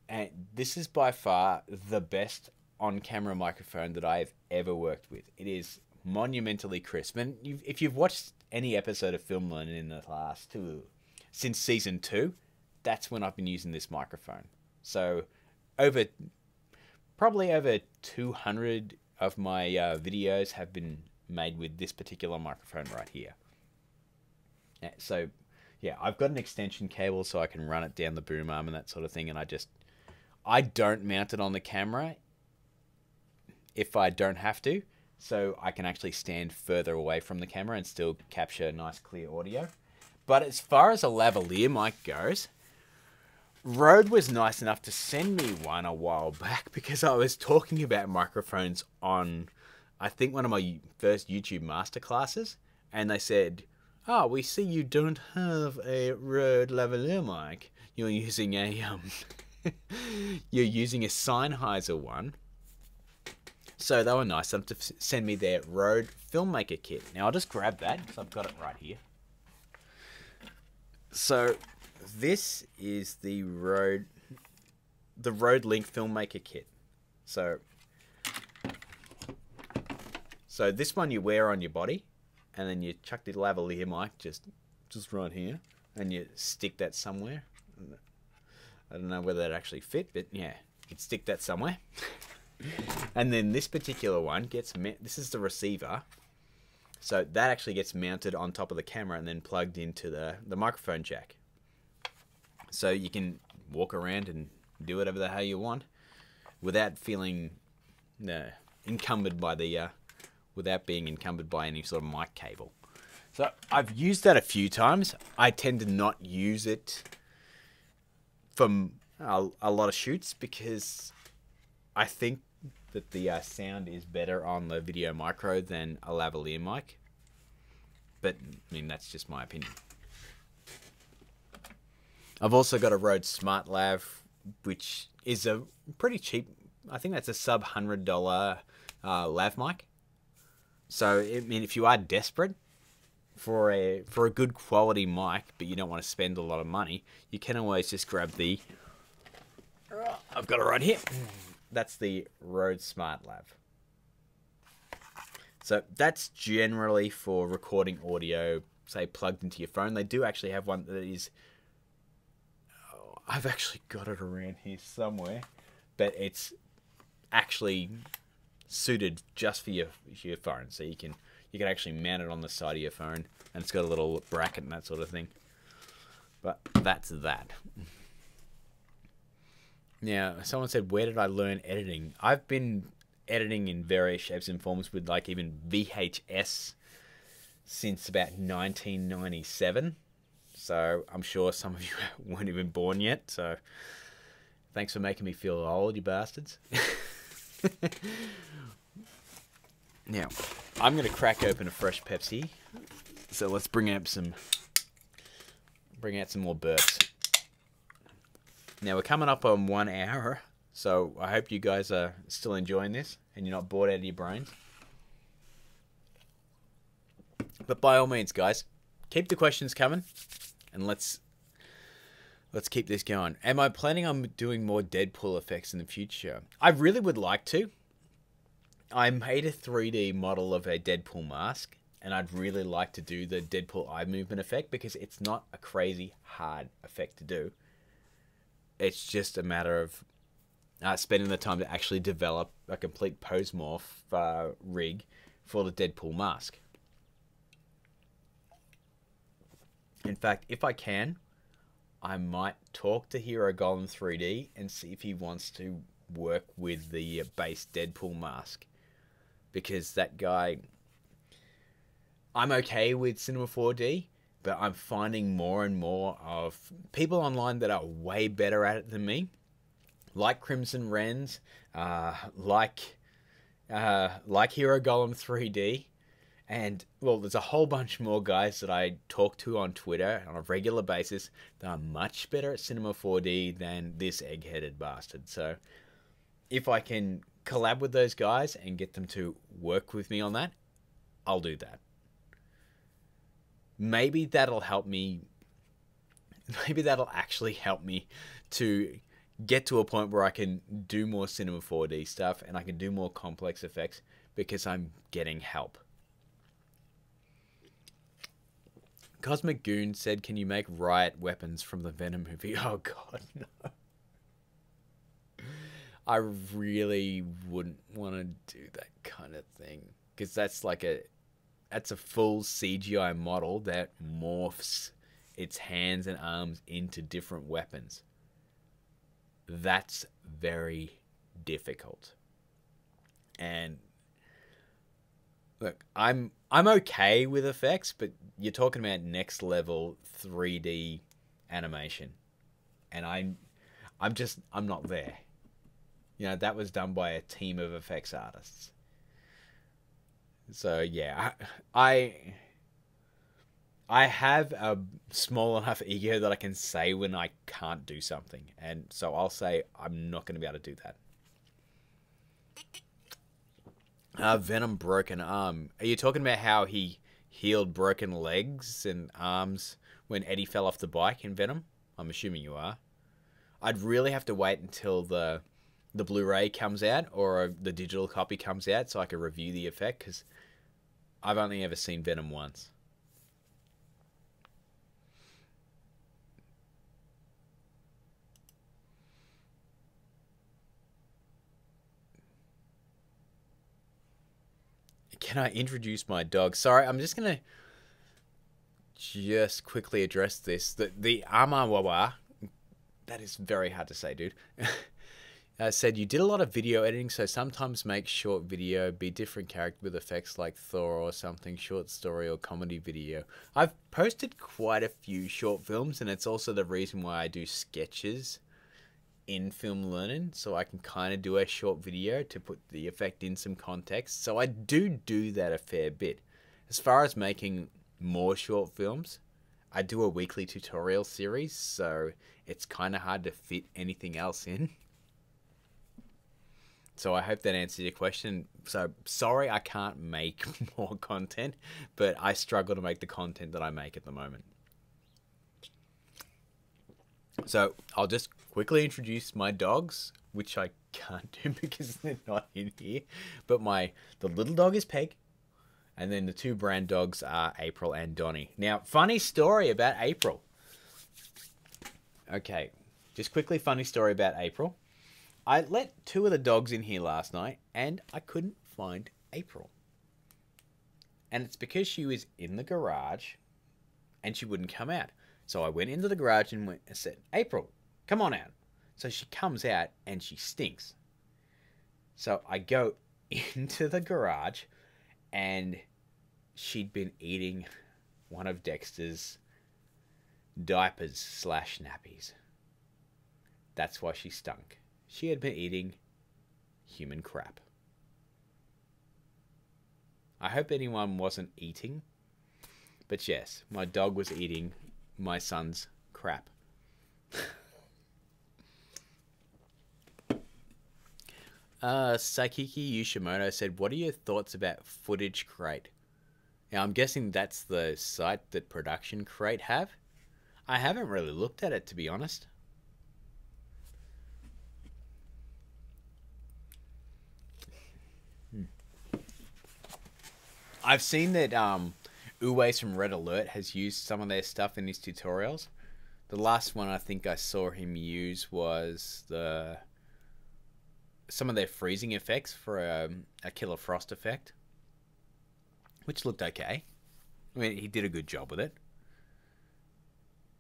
And this is by far the best on-camera microphone that I've ever worked with. It is monumentally crisp. And if you've watched any episode of Film Learnin in the last since season 2, that's when I've been using this microphone. So, probably over 200 of my videos have been made with this particular microphone right here. So, yeah, I've got an extension cable so I can run it down the boom arm and that sort of thing, and I don't mount it on the camera if I don't have to, so I can actually stand further away from the camera and still capture nice clear audio. But as far as a lavalier mic goes, Rode was nice enough to send me one a while back because I was talking about microphones on, I think, one of my first YouTube masterclasses, and they said, "Oh, we see you don't have a Rode lavalier mic. You're using a you're using a Sennheiser one." So they were nice enough to send me their Rode Filmmaker kit. Now I'll just grab that because I've got it right here. So this is the Rode Link Filmmaker kit. So this one you wear on your body, and then you chuck the lavalier mic just right here, and you stick that somewhere. I don't know whether that actually fit, but yeah, you'd stick that somewhere. And then this particular one this is the receiver. So that actually gets mounted on top of the camera and then plugged into the microphone jack. So you can walk around and do whatever the hell you want without feeling encumbered by without being encumbered by any sort of mic cable. So I've used that a few times. I tend to not use it from a lot of shoots because I think that the sound is better on the Videomicro than a lavalier mic. But, I mean, that's just my opinion. I've also got a Rode Smartlav, which is a pretty cheap, I think that's a sub $100 lav mic. So, I mean, if you are desperate for a good quality mic, but you don't want to spend a lot of money, you can always just grab the... I've got it right here. That's the Rode Smartlav. So that's generally for recording audio, say, plugged into your phone. They do actually have one that is... Oh, I've actually got it around here somewhere. But it's actually suited just for your phone. So you can actually mount it on the side of your phone. And it's got a little bracket and that sort of thing. But that's that. Now, someone said, where did I learn editing? I've been editing in various shapes and forms with like even VHS since about 1997. So I'm sure some of you weren't even born yet. So thanks for making me feel old, you bastards. Now, I'm going to crack open a fresh Pepsi. So let's bring out some more burps. Now, we're coming up on 1 hour, so I hope you guys are still enjoying this and you're not bored out of your brains. But by all means, guys, keep the questions coming and let's keep this going. Am I planning on doing more Deadpool effects in the future? I really would like to. I made a 3D model of a Deadpool mask, and I'd really like to do the Deadpool eye movement effect because it's not a crazy hard effect to do. It's just a matter of spending the time to actually develop a complete pose morph rig for the Deadpool mask. In fact, if I can, I might talk to Hero Golem 3D and see if he wants to work with the base Deadpool mask. Because that guy... I'm okay with Cinema 4D, but I'm finding more and more of people online that are way better at it than me. Like Crimson Wrens, like Hero Golem 3D, and, well, there's a whole bunch more guys that I talk to on Twitter on a regular basis that are much better at Cinema 4D than this egg-headed bastard. So, if I can collab with those guys and get them to work with me on that, I'll do that. Maybe that'll help me. Maybe that'll actually help me to get to a point where I can do more Cinema 4D stuff and I can do more complex effects because I'm getting help. Cosmic Goon said, can you make Riot weapons from the Venom movie? Oh god, no. I really wouldn't want to do that kind of thing. Because that's like that's a full CGI model that morphs its hands and arms into different weapons. That's very difficult. And look, I'm okay with effects, but you're talking about next level 3D animation. And I'm not there. You know, that was done by a team of effects artists. So yeah, I have a small enough ego that I can say when I can't do something. And so I'll say I'm not going to be able to do that. Venom Broken Arm. Are you talking about how he healed broken legs and arms when Eddie fell off the bike in Venom? I'm assuming you are. I'd really have to wait until the Blu-ray comes out or the digital copy comes out so I can review the effect, because I've only ever seen Venom once. Can I introduce my dog? Sorry, I'm just going to just quickly address this. The Amawawa, that is very hard to say, dude. Said you did a lot of video editing, so sometimes make short video be different character with effects like Thor or something, short story or comedy video. I've posted quite a few short films, and it's also the reason why I do sketches in Film Learnin, so I can kind of do a short video to put the effect in some context. So I do that a fair bit. As far as making more short films, I do a weekly tutorial series, so it's kind of hard to fit anything else in. So I hope that answers your question. So sorry I can't make more content, but I struggle to make the content that I make at the moment. So I'll just quickly introduce my dogs, which I can't do because they're not in here. But the little dog is Peg, and then the two brand dogs are April and Donnie. Now, funny story about April. Okay, just quickly, funny story about April. I let two of the dogs in here last night, and I couldn't find April. And it's because she was in the garage, and she wouldn't come out. So I went into the garage and said, April, come on out. So she comes out, and she stinks. So I go into the garage, and she'd been eating one of Dexter's diapers / nappies. That's why she stunk. She had been eating human crap. I hope anyone wasn't eating. But yes, my dog was eating my son's crap. Saikiki Yoshimoto said, what are your thoughts about Footage Crate? Now, I'm guessing that's the site that Production Crate have. I haven't really looked at it, to be honest. I've seen that Uwe from Red Alert has used some of their stuff in his tutorials. The last one I think I saw him use was the some of their freezing effects for a Killer Frost effect, which looked okay. I mean, he did a good job with it.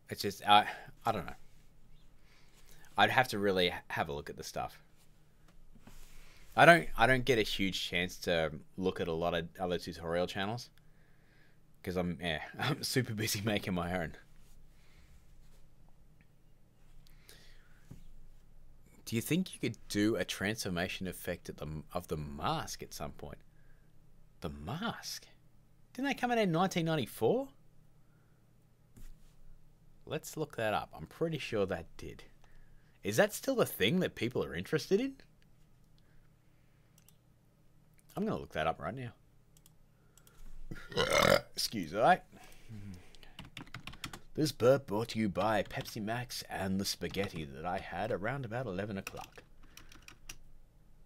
It's just, I don't know. I'd have to really have a look at the stuff. I don't get a huge chance to look at a lot of other tutorial channels because I'm super busy making my own. Do you think you could do a transformation effect of the mask at some point? The mask? Didn't that come out in 1994? Let's look that up. I'm pretty sure that did. Is that still a thing that people are interested in? I'm going to look that up right now. Excuse me. This burp brought to you by Pepsi Max and the spaghetti that I had around about 11 o'clock.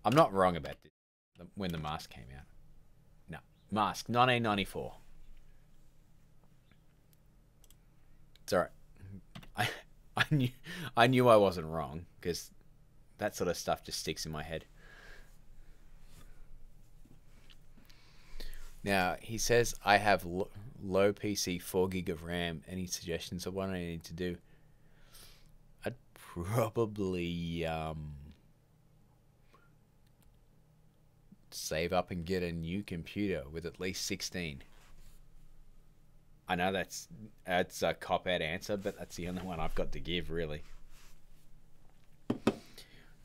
I'm not wrong about this. When the mask came out. No. Mask, 1994. It's alright. I knew I wasn't wrong, because that sort of stuff just sticks in my head. Now, he says, I have low PC, 4 gig of RAM. Any suggestions of what I need to do? I'd probably save up and get a new computer with at least 16. I know that's a cop-out answer, but that's the only one I've got to give, really.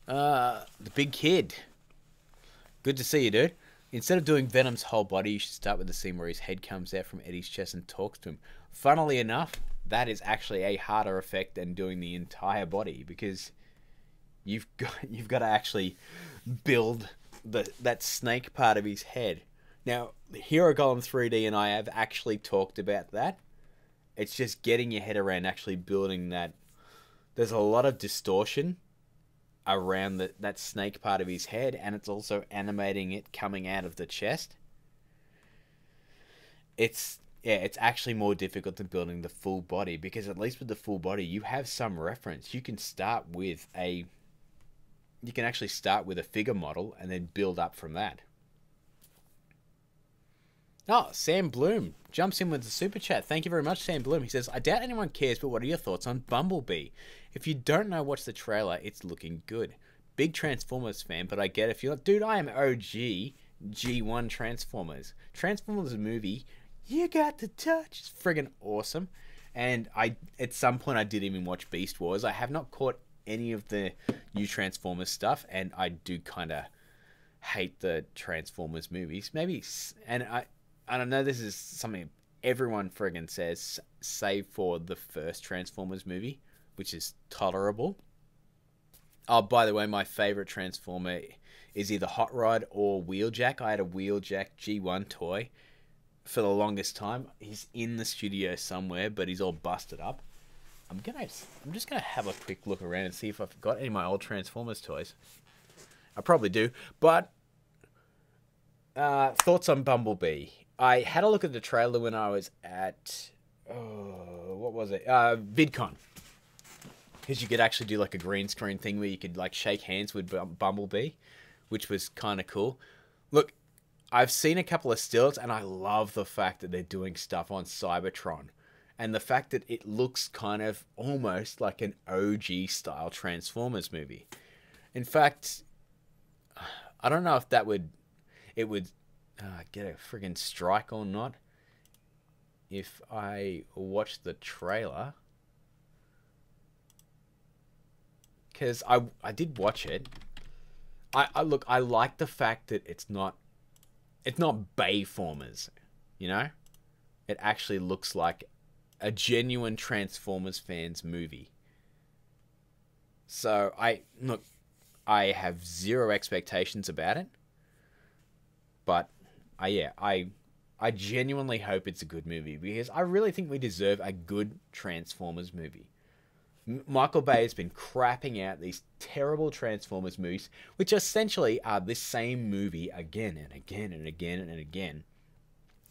The big kid. Good to see you, dude. Instead of doing Venom's whole body, you should start with the scene where his head comes out from Eddie's chest and talks to him. Funnily enough, that is actually a harder effect than doing the entire body, because you've got to actually build that snake part of his head. Now, Hero Golem 3D and I have actually talked about that. It's just getting your head around actually building that. There's a lot of distortion around that snake part of his head, and it's also animating it coming out of the chest. It's actually more difficult than building the full body, because at least with the full body, you have some reference. You can actually start with a figure model and then build up from that. Oh, Sam Bloom jumps in with the super chat. Thank you very much, Sam Bloom. He says, I doubt anyone cares, but what are your thoughts on Bumblebee? If you don't know, watch the trailer. It's looking good. Big Transformers fan, but I get if you're like, dude, I am OG G1 Transformers. Transformers movie, you got the touch. It's friggin' awesome. And at some point I did even watch Beast Wars. I have not caught any of the new Transformers stuff, and I do kind of hate the Transformers movies. Maybe, and I don't know, this is something everyone friggin' says, save for the first Transformers movie, which is tolerable. Oh, by the way, my favorite Transformer is either Hot Rod or Wheeljack. I had a Wheeljack G1 toy for the longest time. He's in the studio somewhere, but he's all busted up. I'm just gonna have a quick look around and see if I've got any of my old Transformers toys. I probably do, but thoughts on Bumblebee. I had a look at the trailer when I was at, what was it? VidCon. Because you could actually do like a green screen thing where you could like shake hands with Bumblebee, which was kind of cool. Look, I've seen a couple of stills, and I love the fact that they're doing stuff on Cybertron. And the fact that it looks kind of almost like an OG style Transformers movie. In fact, I don't know if it would get a friggin' strike or not if I watch the trailer, because I did watch it. I like the fact that it's not Bayformers, you know. It actually looks like a genuine Transformers fans movie. So I have zero expectations about it, but I genuinely hope it's a good movie, because I really think we deserve a good Transformers movie. Michael Bay has been crapping out these terrible Transformers movies, which essentially are the same movie again and again and again and again,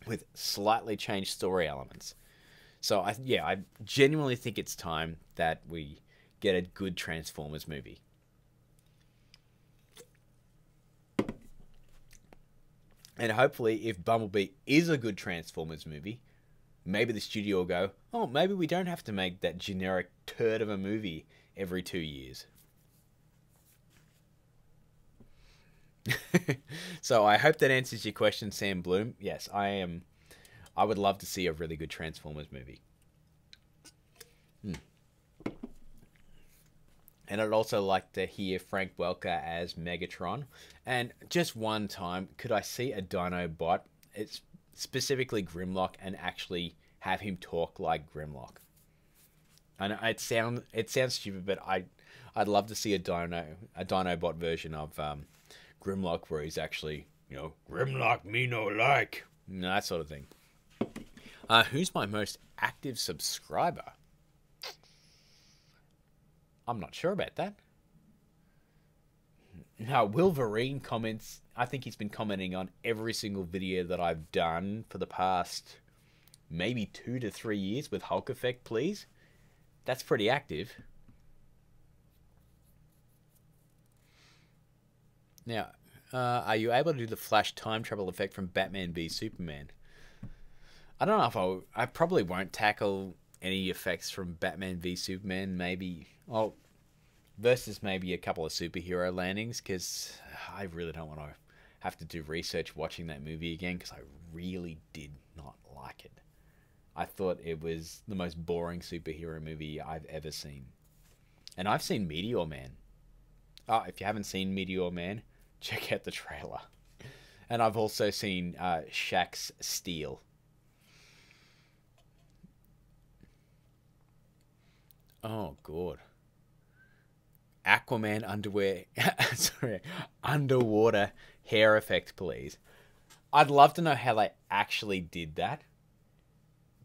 with slightly changed story elements. So I genuinely think it's time that we get a good Transformers movie. And hopefully, if Bumblebee is a good Transformers movie, maybe the studio will go, oh, maybe we don't have to make that generic turd of a movie every 2 years. So I hope that answers your question, Sam Bloom. Yes, I am. I would love to see a really good Transformers movie. And I'd also like to hear Frank Welker as Megatron. And just one time, could I see a Dinobot, it's specifically Grimlock, and actually have him talk like Grimlock? I know it sounds stupid, but I'd love to see a Dinobot version of Grimlock where he's actually, Grimlock me no like, that sort of thing. Who's my most active subscriber? I'm not sure about that. Now, Wolverine comments. I think he's been commenting on every single video that I've done for the past maybe 2 to 3 years with Hulk Effect, please. That's pretty active. Now, are you able to do the Flash time travel effect from Batman v Superman? I don't know if I probably won't tackle any effects from Batman v Superman. Maybe, versus maybe a couple of superhero landings, because I really don't want to have to do research watching that movie again, because I really did not like it. I thought it was the most boring superhero movie I've ever seen. And I've seen Meteor Man. If you haven't seen Meteor Man, check out the trailer. And I've also seen Shaq's Steel. Oh, God. Aquaman underwear... sorry. Underwater hair effect, please. I'd love to know how they actually did that.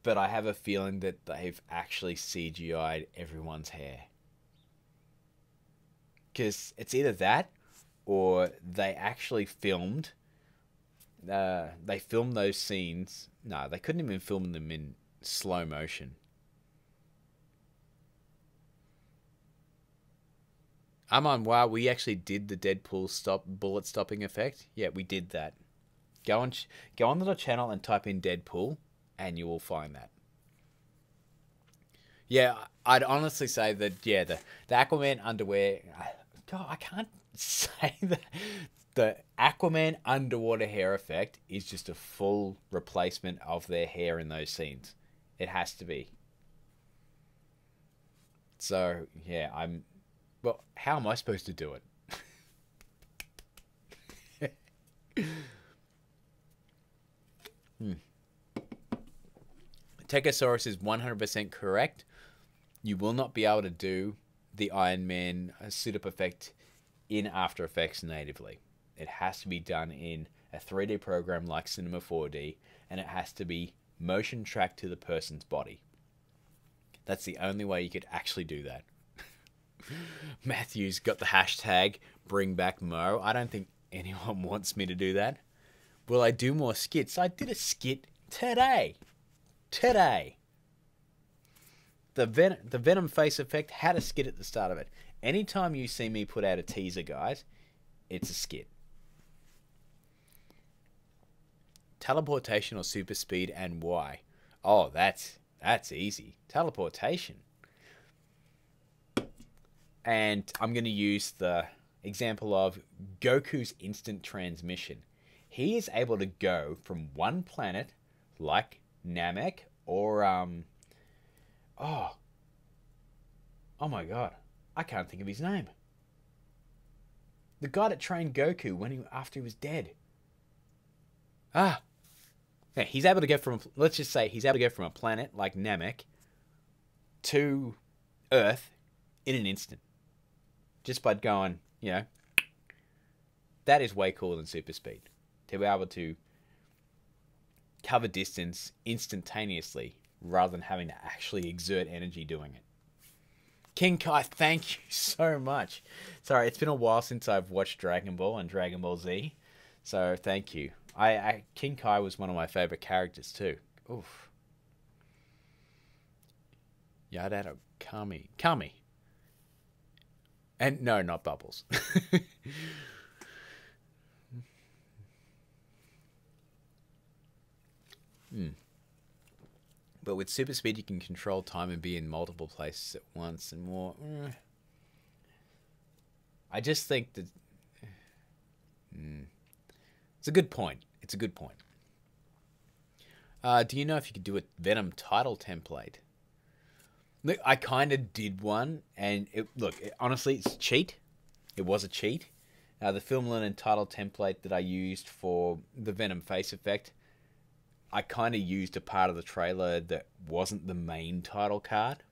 But I have a feeling that they've actually CGI'd everyone's hair. Because it's either that, or they actually filmed... they filmed those scenes... No, they couldn't even film them in slow motion. Wow, we actually did the Deadpool bullet stopping effect. Yeah, we did that. Go on to the channel and type in Deadpool, and you will find that. Yeah, I'd honestly say that, yeah, the Aquaman underwear... God, I can't say that. The Aquaman underwater hair effect is just a full replacement of their hair in those scenes. It has to be. So, yeah, Well, how am I supposed to do it? Techosaurus is 100% correct. You will not be able to do the Iron Man suit-up effect in After Effects natively. It has to be done in a 3D program like Cinema 4D, and it has to be motion tracked to the person's body. That's the only way you could actually do that. Matthew's got the hashtag #BringBackMo. I don't think anyone wants me to do that. Will I do more skits? I did a skit today. The Venom face effect had a skit at the start of it. Anytime you see me put out a teaser, guys, it's a skit. Teleportation or super speed, and why? Oh, that's easy. Teleportation. And I'm going to use the example of Goku's instant transmission. He is able to go from one planet, like Namek, or oh my god, I can't think of his name. The guy that trained Goku after he was dead. Yeah, he's able to go from, let's just say, he's able to go from a planet like Namek to Earth in an instant. Just by going, that is way cooler than super speed. To be able to cover distance instantaneously rather than having to actually exert energy doing it. King Kai, thank you so much. Sorry, it's been a while since I've watched Dragon Ball and Dragon Ball Z, so thank you. King Kai was one of my favorite characters too. Oof. Yadado Kami. And no, not Bubbles. But with super speed, you can control time and be in multiple places at once and more. I just think that it's a good point. It's a good point. Do you know if you could do a Venom title template? Look, I kind of did one, and honestly, it's a cheat. It was a cheat. The Film Learnin title template that I used for the Venom face effect, I kind of used a part of the trailer that wasn't the main title card.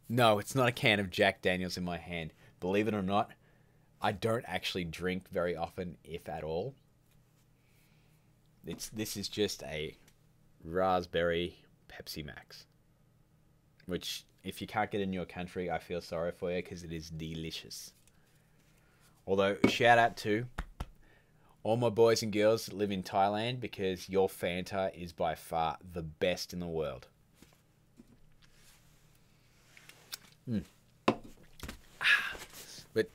No, it's not a can of Jack Daniels in my hand. Believe it or not, I don't actually drink very often, if at all. This is just a raspberry Pepsi Max. Which, if you can't get in your country, I feel sorry for you because it is delicious. Although, shout out to all my boys and girls that live in Thailand because your Fanta is by far the best in the world. But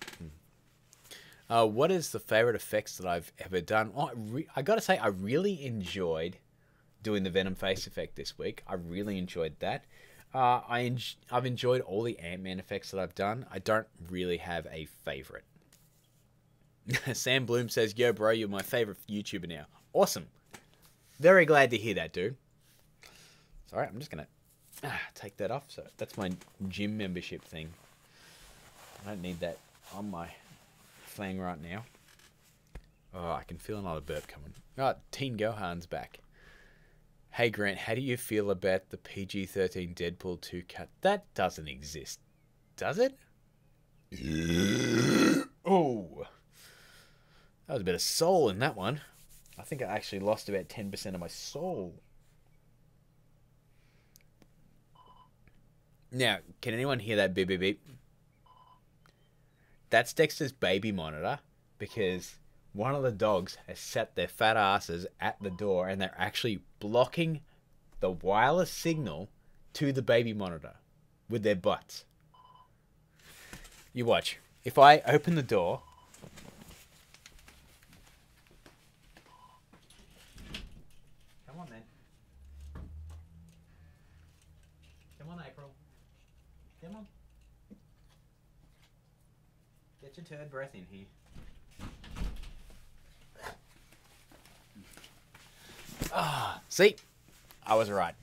what is the favorite effects that I've ever done? Oh, I gotta say, I really enjoyed doing the Venom face effect this week. I really enjoyed that. I've enjoyed all the Ant-Man effects that I've done. I don't really have a favorite. Sam Bloom says, "Yo, bro, you're my favorite YouTuber now." Awesome. Very glad to hear that, dude. Sorry, I'm just gonna take that off. So that's my gym membership thing. I don't need that on my thing right now. Oh, I can feel another burp coming. Oh, Teen Gohan's back. Hey Grant, how do you feel about the PG-13 Deadpool 2 cut? That doesn't exist, does it? Oh, that was a bit of soul in that one. I think I actually lost about 10% of my soul. Now, can anyone hear that beep beep beep? That's Dexter's baby monitor because one of the dogs has set their fat asses at the door and they're actually blocking the wireless signal to the baby monitor with their butts. You watch. If I open the door... Come on, then. Come on, April. Come on. Get your turd breath in here. Ah, see? I was right.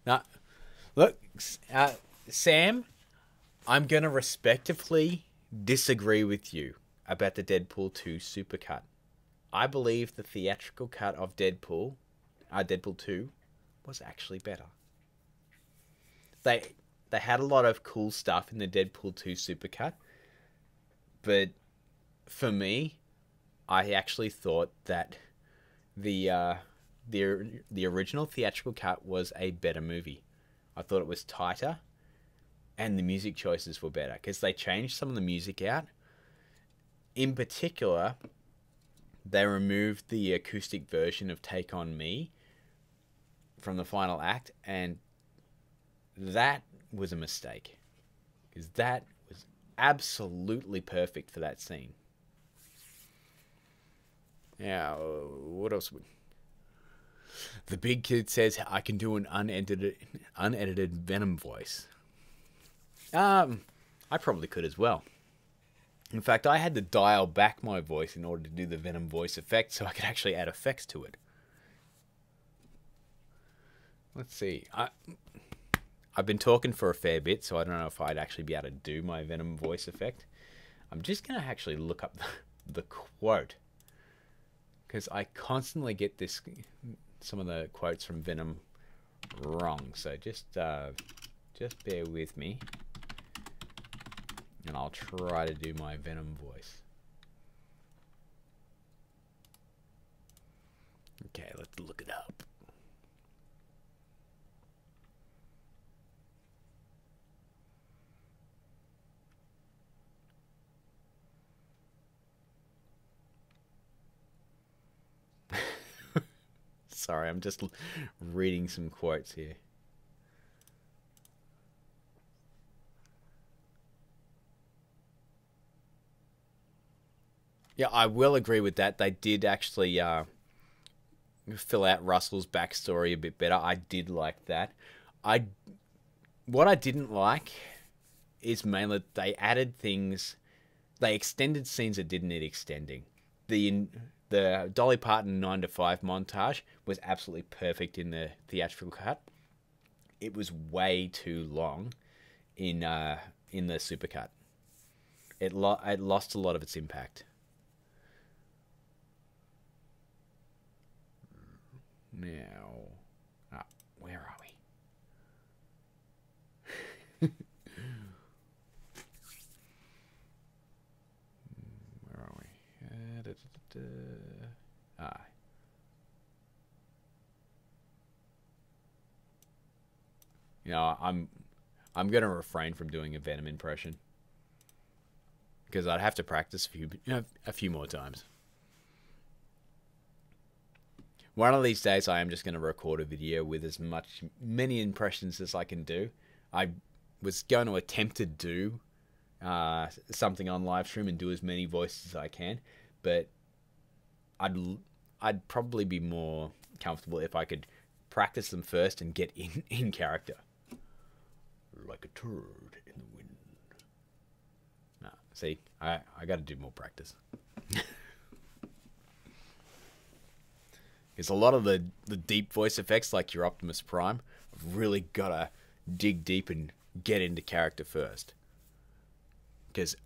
Now, look, Sam, I'm going to respectively disagree with you about the Deadpool 2 supercut. I believe the theatrical cut of Deadpool 2, was actually better. They had a lot of cool stuff in the Deadpool 2 supercut, but for me, I actually thought that the original theatrical cut was a better movie. I thought it was tighter, and the music choices were better because they changed some of the music out. In particular, they removed the acoustic version of Take On Me from the final act, and that was a mistake because that was absolutely perfect for that scene. Yeah, what else? The big kid says I can do an unedited Venom voice. I probably could as well. In fact, I had to dial back my voice in order to do the Venom voice effect so I could actually add effects to it. Let's see. I've been talking for a fair bit, so I don't know if I'd actually be able to do my Venom voice effect. I'm just going to actually look up the quote, because I constantly get some of the quotes from Venom wrong. So just bear with me, and I'll try to do my Venom voice. Okay, let's look it up. Sorry, I'm just reading some quotes here. Yeah, I will agree with that. They did actually fill out Russell's backstory a bit better. I did like that. What I didn't like is mainly they added things. They extended scenes that didn't need extending. The Dolly Parton 9 to 5 montage was absolutely perfect in the theatrical cut. It was way too long in the supercut. It lost a lot of its impact. Now, where are we? Where are we? You know, I'm gonna refrain from doing a Venom impression because I'd have to practice a few more times. One of these days, I am just going to record a video with many impressions as I can do. I was going to attempt to do something on live stream and do as many voices as I can, but I'd probably be more comfortable if I could practice them first and get in character. Like a turd in the wind. Nah, see, I got to do more practice. Because a lot of the deep voice effects, like your Optimus Prime, I've really got to dig deep and get into character first. Because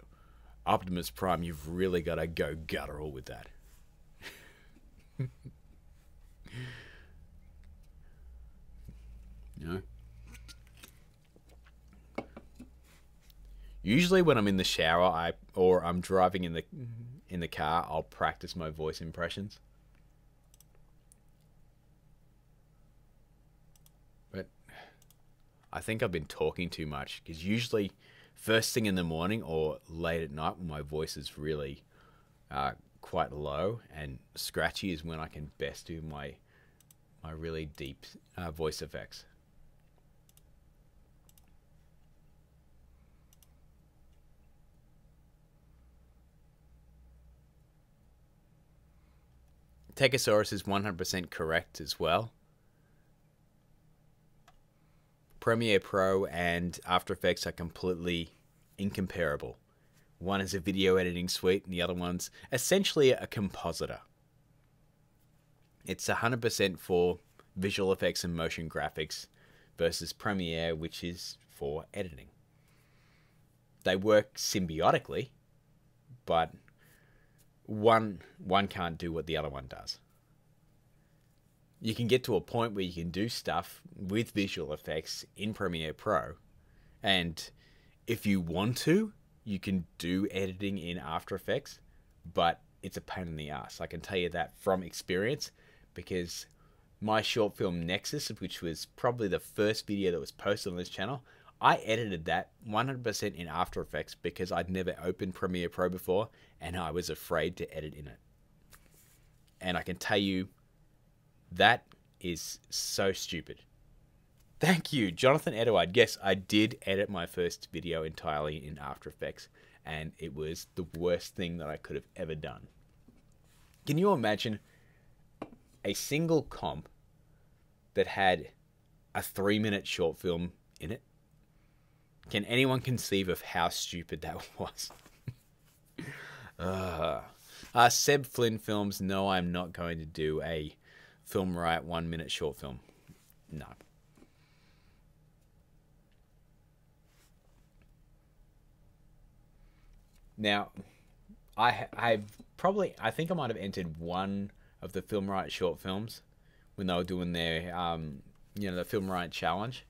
Optimus Prime, you've really got to go guttural with that. You know? Usually when I'm in the shower or I'm driving in the car, I'll practice my voice impressions. But I think I've been talking too much because usually first thing in the morning or late at night when my voice is really quite low and scratchy is when I can best do my really deep voice effects. Techosaurus is 100% correct as well. Premiere Pro and After Effects are completely incomparable. One is a video editing suite and the other one's essentially a compositor. It's 100% for visual effects and motion graphics versus Premiere, which is for editing. They work symbiotically, but one can't do what the other one does. You can get to a point where you can do stuff with visual effects in Premiere Pro, and if you want to, you can do editing in After Effects, but it's a pain in the ass. I can tell you that from experience, because my short film Nexus, which was probably the first video that was posted on this channel, I edited that 100% in After Effects because I'd never opened Premiere Pro before and I was afraid to edit in it. And I can tell you, that is so stupid. Thank you, Jonathan Edward. Yes, I did edit my first video entirely in After Effects, and it was the worst thing that I could have ever done. Can you imagine a single comp that had a 3-minute short film in it? Can anyone conceive of how stupid that was? Seb Flynn Films, no, I'm not going to do a Film Riot 1-minute short film. No. Now, I think I might have entered one of the Film Riot short films when they were doing their, the Film Riot challenge.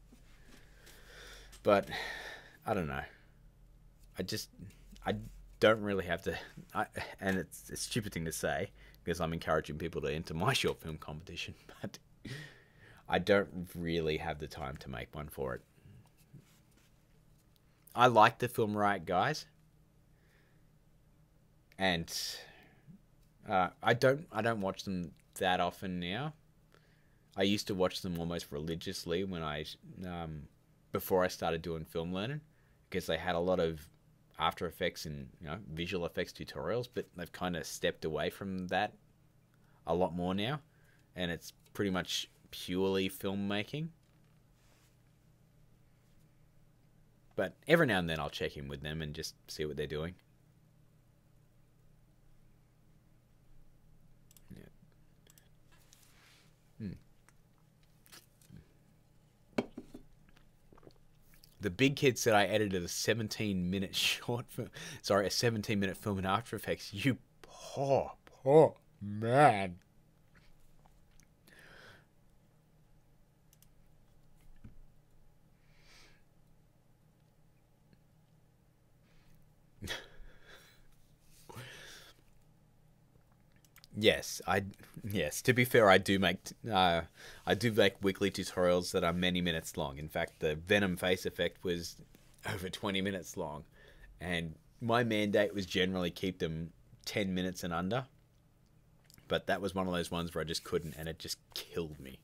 But I don't know. I don't really have to, and it's a stupid thing to say because I'm encouraging people to enter my short film competition, but I don't really have the time to make one for it. I like the Film Riot guys, and I don't watch them that often now. I used to watch them almost religiously when before I started doing Film Learnin, because they had a lot of After Effects and visual effects tutorials, but they've kind of stepped away from that a lot more now, and it's pretty much purely filmmaking. But every now and then I'll check in with them and just see what they're doing. The big kid said I edited a 17-minute short film. Sorry, a 17-minute film in After Effects. You poor man. Yes, to be fair, I do make weekly tutorials that are many minutes long. In fact, the Venom face effect was over 20 minutes long, and my mandate was generally keep them 10 minutes and under. But that was one of those ones where I just couldn't, and it just killed me.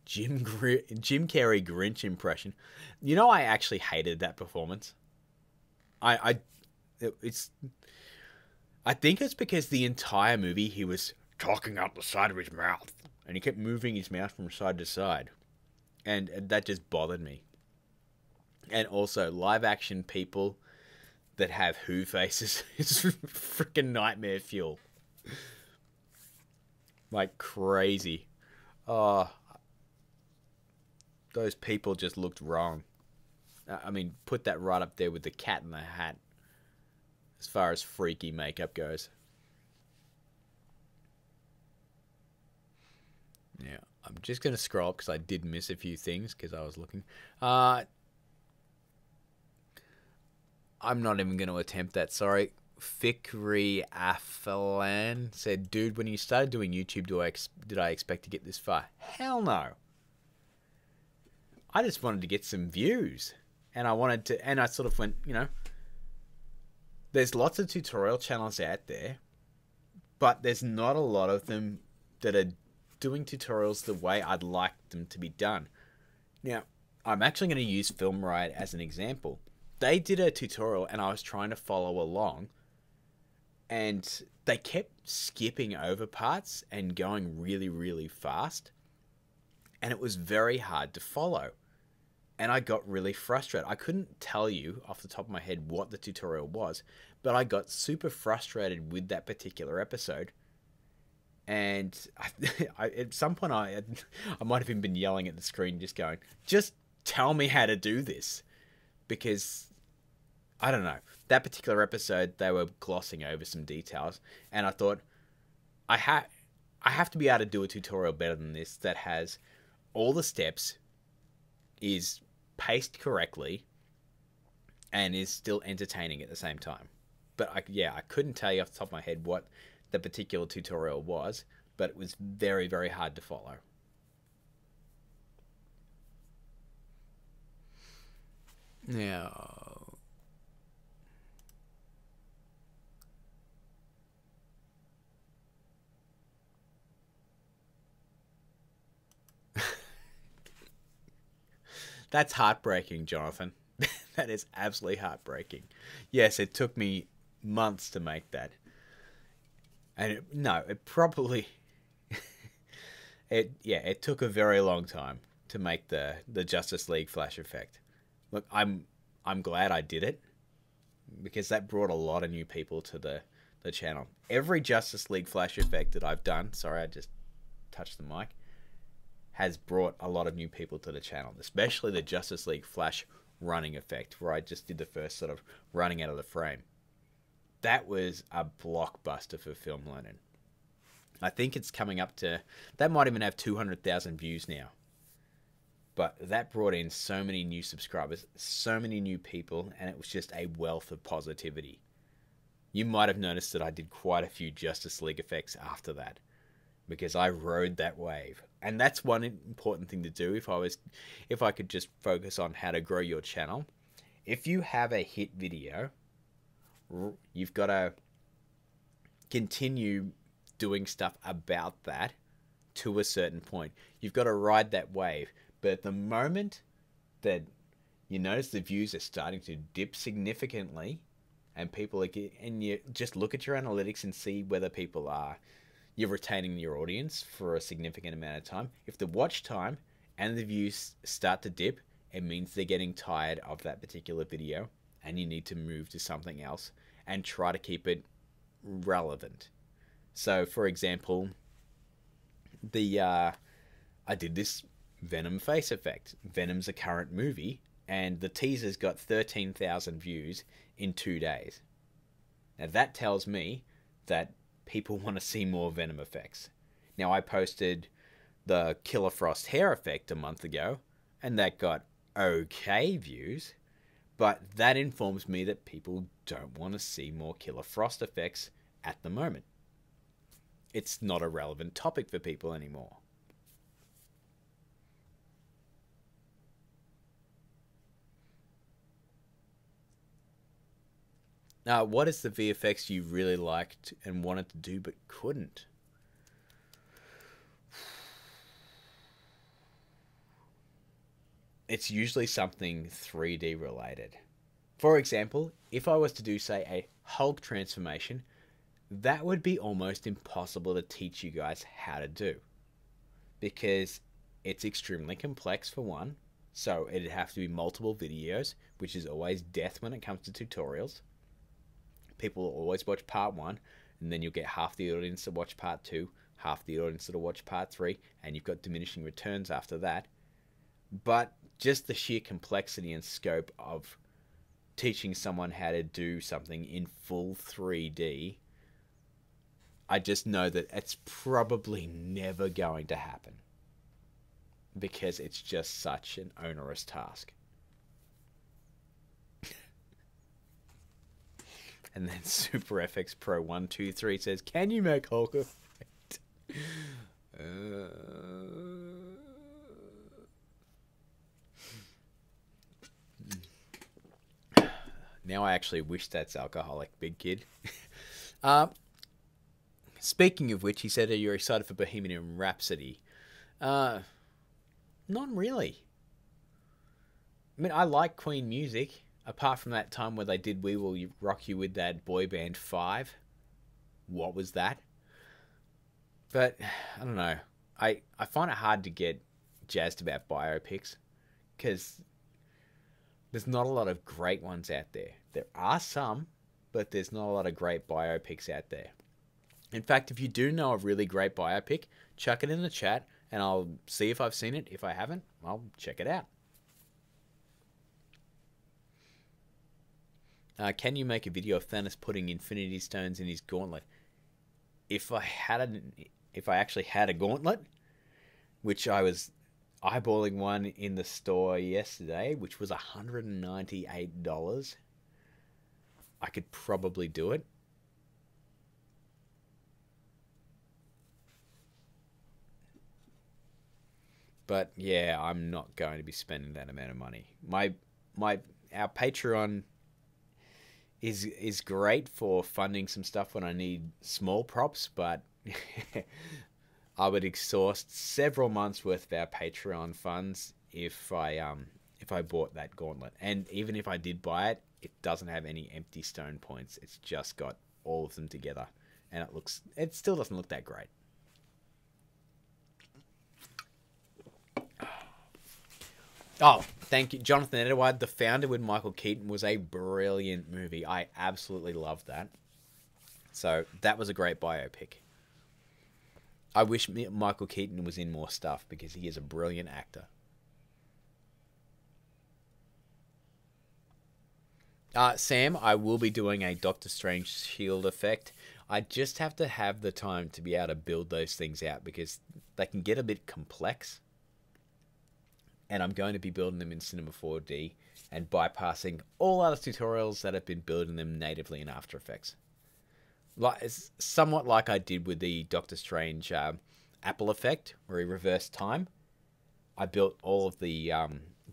Jim Carrey Grinch impression. I actually hated that performance. I think it's because the entire movie he was talking out the side of his mouth, and he kept moving his mouth from side to side, and that just bothered me. And also, live action people that have Who faces is freaking nightmare fuel. Like crazy. Oh, those people just looked wrong. I mean, put that right up there with the Cat in the Hat as far as freaky makeup goes. Yeah, I'm just going to scroll because I did miss a few things because I was looking. I'm not even going to attempt that, sorry. Fikri Afalan said, dude, when you started doing YouTube, did I expect to get this far? Hell no. I just wanted to get some views. And I sort of went, there's lots of tutorial channels out there, but there's not a lot of them that are doing tutorials the way I'd like them to be done. Now, I'm actually going to use Film Riot as an example. They did a tutorial and I was trying to follow along, and they kept skipping over parts and going really, really fast, and it was very hard to follow. And I got really frustrated. I couldn't tell you off the top of my head what the tutorial was, but I got super frustrated with that particular episode. And at some point, I might have even been yelling at the screen, just going, just tell me how to do this. Because, I don't know, that particular episode, they were glossing over some details. And I thought, I have to be able to do a tutorial better than this that has all the steps, is paced correctly, and is still entertaining at the same time. But I couldn't tell you off the top of my head what the particular tutorial was, but it was very, very hard to follow. Yeah. That's heartbreaking, Jonathan. That is absolutely heartbreaking. Yes, it took me months to make that. And it probably... it took a very long time to make the Justice League flash effect. Look, I'm glad I did it, because that brought a lot of new people to the channel. Every Justice League flash effect that I've done... Sorry, I just touched the mic. Has brought a lot of new people to the channel, especially the Justice League Flash running effect, where I just did the first sort of running out of the frame. That was a blockbuster for Film Learnin. I think it's coming up to... That might even have 200,000 views now. But that brought in so many new subscribers, so many new people, and it was just a wealth of positivity. You might have noticed that I did quite a few Justice League effects after that, because I rode that wave. And that's one important thing to do if I could just focus on how to grow your channel. If you have a hit video, you've got to continue doing stuff about that to a certain point. You've got to ride that wave. But at the moment that you notice the views are starting to dip significantly, and you just look at your analytics and see whether you're retaining your audience for a significant amount of time. If the watch time and the views start to dip, it means they're getting tired of that particular video, and you need to move to something else and try to keep it relevant. So, for example, I did this Venom face effect. Venom's a current movie, and the teaser's got 13,000 views in 2 days. Now that tells me that people want to see more Venom effects. Now, I posted the Killer Frost hair effect a month ago, and that got okay views, but that informs me that people don't want to see more Killer Frost effects at the moment. It's not a relevant topic for people anymore. Now, what is the VFX you really liked and wanted to do but couldn't? It's usually something 3D related. For example, if I was to do, say, a Hulk transformation, that would be almost impossible to teach you guys how to do. Because it's extremely complex, for one, so it'd have to be multiple videos, which is always death when it comes to tutorials. People will always watch part 1, and then you'll get half the audience to watch part 2, half the audience to watch part 3, and you've got diminishing returns after that. But just the sheer complexity and scope of teaching someone how to do something in full 3D, I just know that it's probably never going to happen, because it's just such an onerous task. And then Super FX Pro 123 says, "Can you make Hulk effect?" Now I actually wish that's alcoholic, big kid. Speaking of which, he said, "Are you excited for Bohemian Rhapsody?" Not really. I mean, I like Queen music. Apart from that time where they did We Will Rock You with that boy band 5. What was that? But, I don't know. I find it hard to get jazzed about biopics, because there's not a lot of great ones out there. There are some, but there's not a lot of great biopics out there. In fact, if you do know a really great biopic, chuck it in the chat, and I'll see if I've seen it. If I haven't, I'll check it out. Can you make a video of Thanos putting Infinity Stones in his gauntlet? If I actually had a gauntlet, which I was eyeballing one in the store yesterday, which was $198, I could probably do it. But yeah, I'm not going to be spending that amount of money. Our Patreon is great for funding some stuff when I need small props, but I would exhaust several months worth of our Patreon funds if I bought that gauntlet. And even if I did buy it, it doesn't have any empty stone points. It's just got all of them together, and it still doesn't look that great. Oh, thank you. Jonathan Edward, The Founder with Michael Keaton, was a brilliant movie. I absolutely loved that. So that was a great biopic. I wish Michael Keaton was in more stuff, because he is a brilliant actor. Sam, I will be doing a Doctor Strange shield effect. I just have to have the time to be able to build those things out, because they can get a bit complex. And I'm going to be building them in Cinema 4D and bypassing all other tutorials that have been building them natively in After Effects. It's somewhat like I did with the Doctor Strange Apple effect, where he reversed time. I built all of the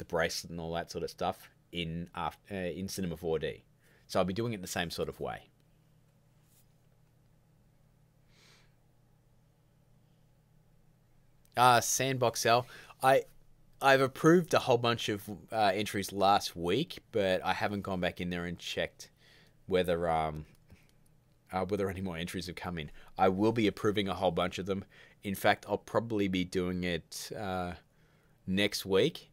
bracelet and all that sort of stuff in Cinema 4D. So I'll be doing it the same sort of way. Sandbox L, I've approved a whole bunch of entries last week, but I haven't gone back in there and checked whether any more entries have come in. I will be approving a whole bunch of them. In fact, I'll probably be doing it next week,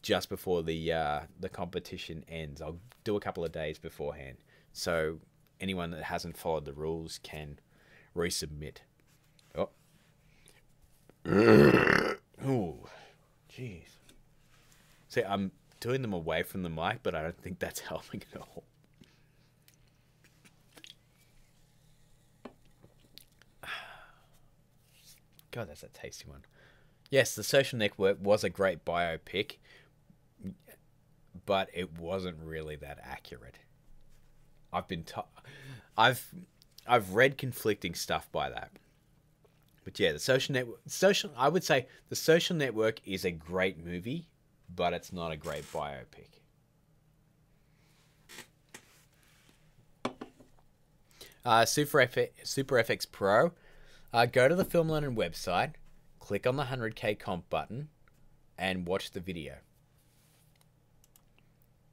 just before the competition ends. I'll do a couple of days beforehand, so anyone that hasn't followed the rules can resubmit. Oh, ooh, jeez. See, I'm doing them away from the mic, but I don't think that's helping at all. God, that's a tasty one. Yes, The Social Network was a great biopic, but it wasn't really that accurate. I've read conflicting stuff by that. But yeah, I would say The Social Network is a great movie, but it's not a great biopic. Super FX Pro. Go to the Film Learnin website, click on the 100k comp button, and watch the video.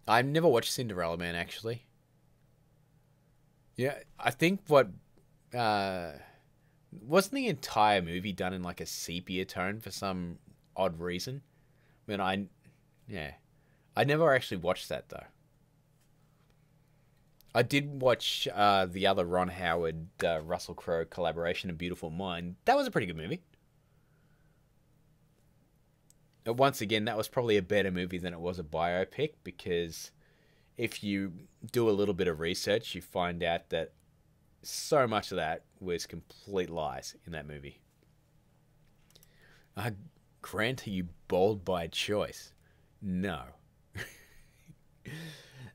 I've never watched Cinderella Man, actually. Yeah, I think wasn't the entire movie done in like a sepia tone for some odd reason? I never actually watched that though. I did watch the other Ron Howard, Russell Crowe collaboration, A Beautiful Mind. That was a pretty good movie. Once again, that was probably a better movie than it was a biopic, because if you do a little bit of research, you find out that so much of that was complete lies in that movie. Grant, are you bold by choice? No.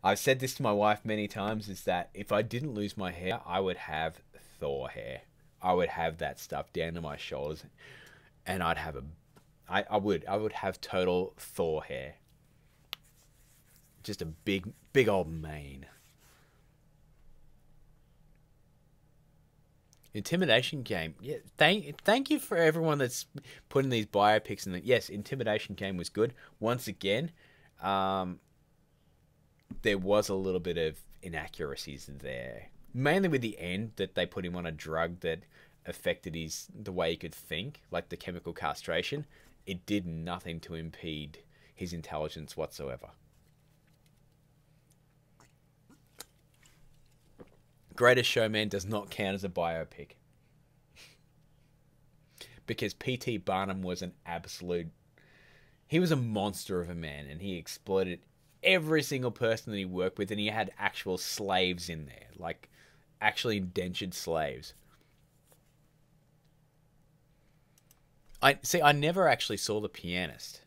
I've said this to my wife many times, is that if I didn't lose my hair, I would have Thor hair. I would have that stuff down to my shoulders, and I would have total Thor hair. Just a big old mane. Intimidation Game. Yeah, thank you for everyone that's putting these biopics in. Yes, Intimidation Game was good. Once again, there was a little bit of inaccuracies there. Mainly with the end, that they put him on a drug that affected the way he could think, like the chemical castration. It did nothing to impede his intelligence whatsoever. Greatest Showman does not count as a biopic, because P.T. Barnum was he was a monster of a man, and he exploited every single person that he worked with, and he had actual slaves in there, like actually indentured slaves. I never actually saw The Pianist.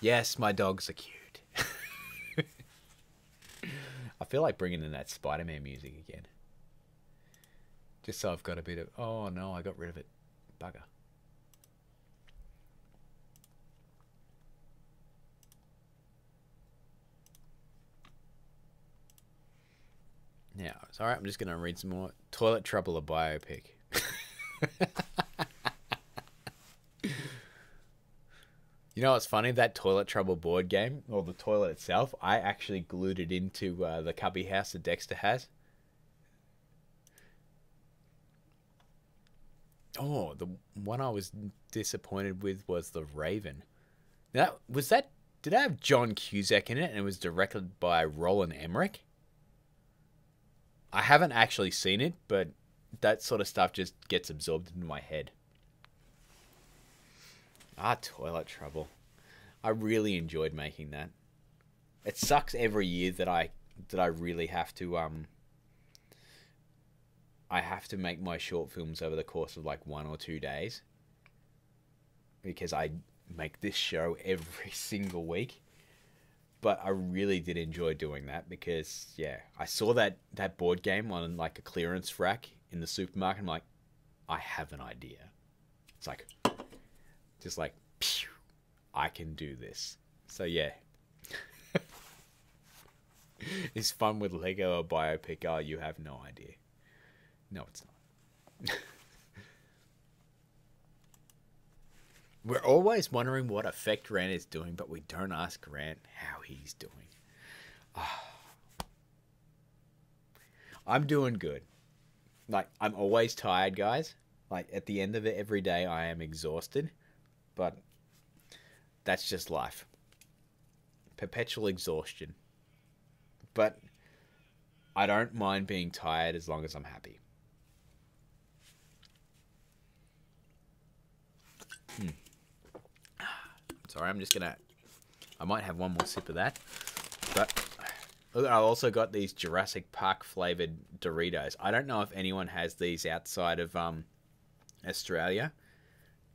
Yes, my dogs are cute. I feel like bringing in that Spider-Man music again. Just so I've got a bit of... Oh no, I got rid of it. Bugger. Now, it's alright, I'm just going to read some more. Toilet Trouble, a biopic. You know what's funny? That Toilet Trouble board game, or the toilet itself, I actually glued it into the cubby house that Dexter has. Oh, the one I was disappointed with was The Raven. Now, did it have John Cusack in it, and it was directed by Roland Emmerich? I haven't actually seen it, but that sort of stuff just gets absorbed into my head. Toilet Trouble. I really enjoyed making that. It sucks every year that I really have to I have to make my short films over the course of like 1 or 2 days, because I make this show every single week. But I really did enjoy doing that, because yeah, I saw that board game on like a clearance rack in the supermarket. I'm like, I have an idea. It's like, just like, pew, I can do this. So yeah. Is fun with Lego a biopic? Oh, you have no idea. No, it's not. We're always wondering what effect Rant is doing, but we don't ask Rant how he's doing. I'm doing good. Like, I'm always tired, guys. Like, at the end of it, every day I am exhausted. But that's just life. Perpetual exhaustion. But I don't mind being tired as long as I'm happy. Sorry, I'm just gonna... I might have one more sip of that. But I also got these Jurassic Park flavored Doritos. I don't know if anyone has these outside of Australia.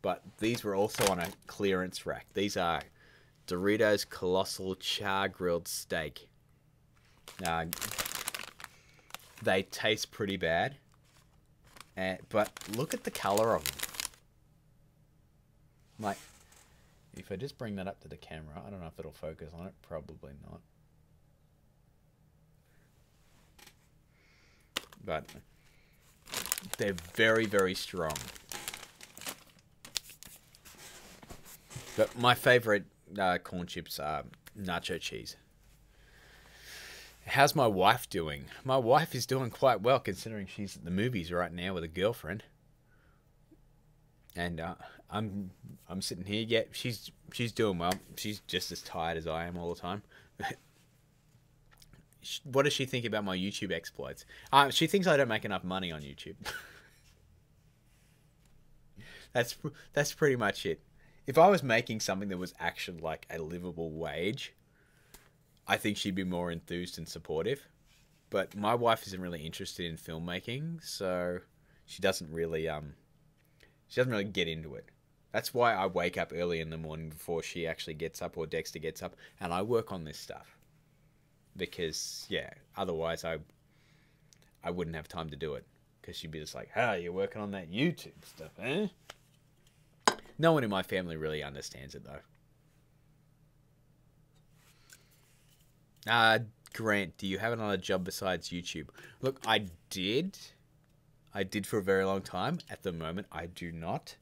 But these were also on a clearance rack. These are Doritos Colossal Char Grilled Steak. They taste pretty bad. But look at the color of them. Like, if I just bring that up to the camera, I don't know if it'll focus on it. Probably not. But they're very, very strong. But my favourite corn chips are nacho cheese. How's my wife doing? My wife is doing quite well, considering she's at the movies right now with a girlfriend. And I'm sitting here. Yeah, she's doing well. She's just as tired as I am all the time. What does she think about my YouTube exploits? She thinks I don't make enough money on YouTube. That's pretty much it. If I was making something that was actually like a livable wage, I think she'd be more enthused and supportive. But my wife isn't really interested in filmmaking, so she doesn't really get into it. That's why I wake up early in the morning before she actually gets up or Dexter gets up, and I work on this stuff. Because yeah, otherwise I wouldn't have time to do it. Because she'd be just like, "Hey, you're working on that YouTube stuff, eh?" No one in my family really understands it, though. Grant, do you have another job besides YouTube? Look, I did. I did for a very long time. At the moment, I do not.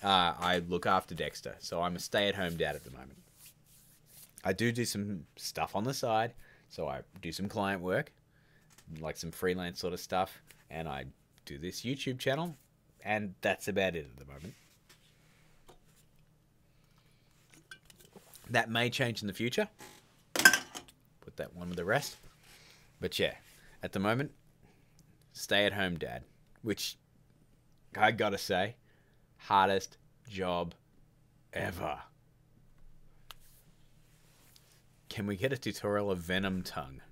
I look after Dexter, so I'm a stay-at-home dad at the moment. I do some stuff on the side, so I do some client work, like some freelance sort of stuff, and I do this YouTube channel. And that's about it at the moment. That may change in the future. Put that one with the rest. But yeah, at the moment, stay-at-home dad. Which, I gotta say, hardest job ever. Can we get a tutorial of Venom tongue?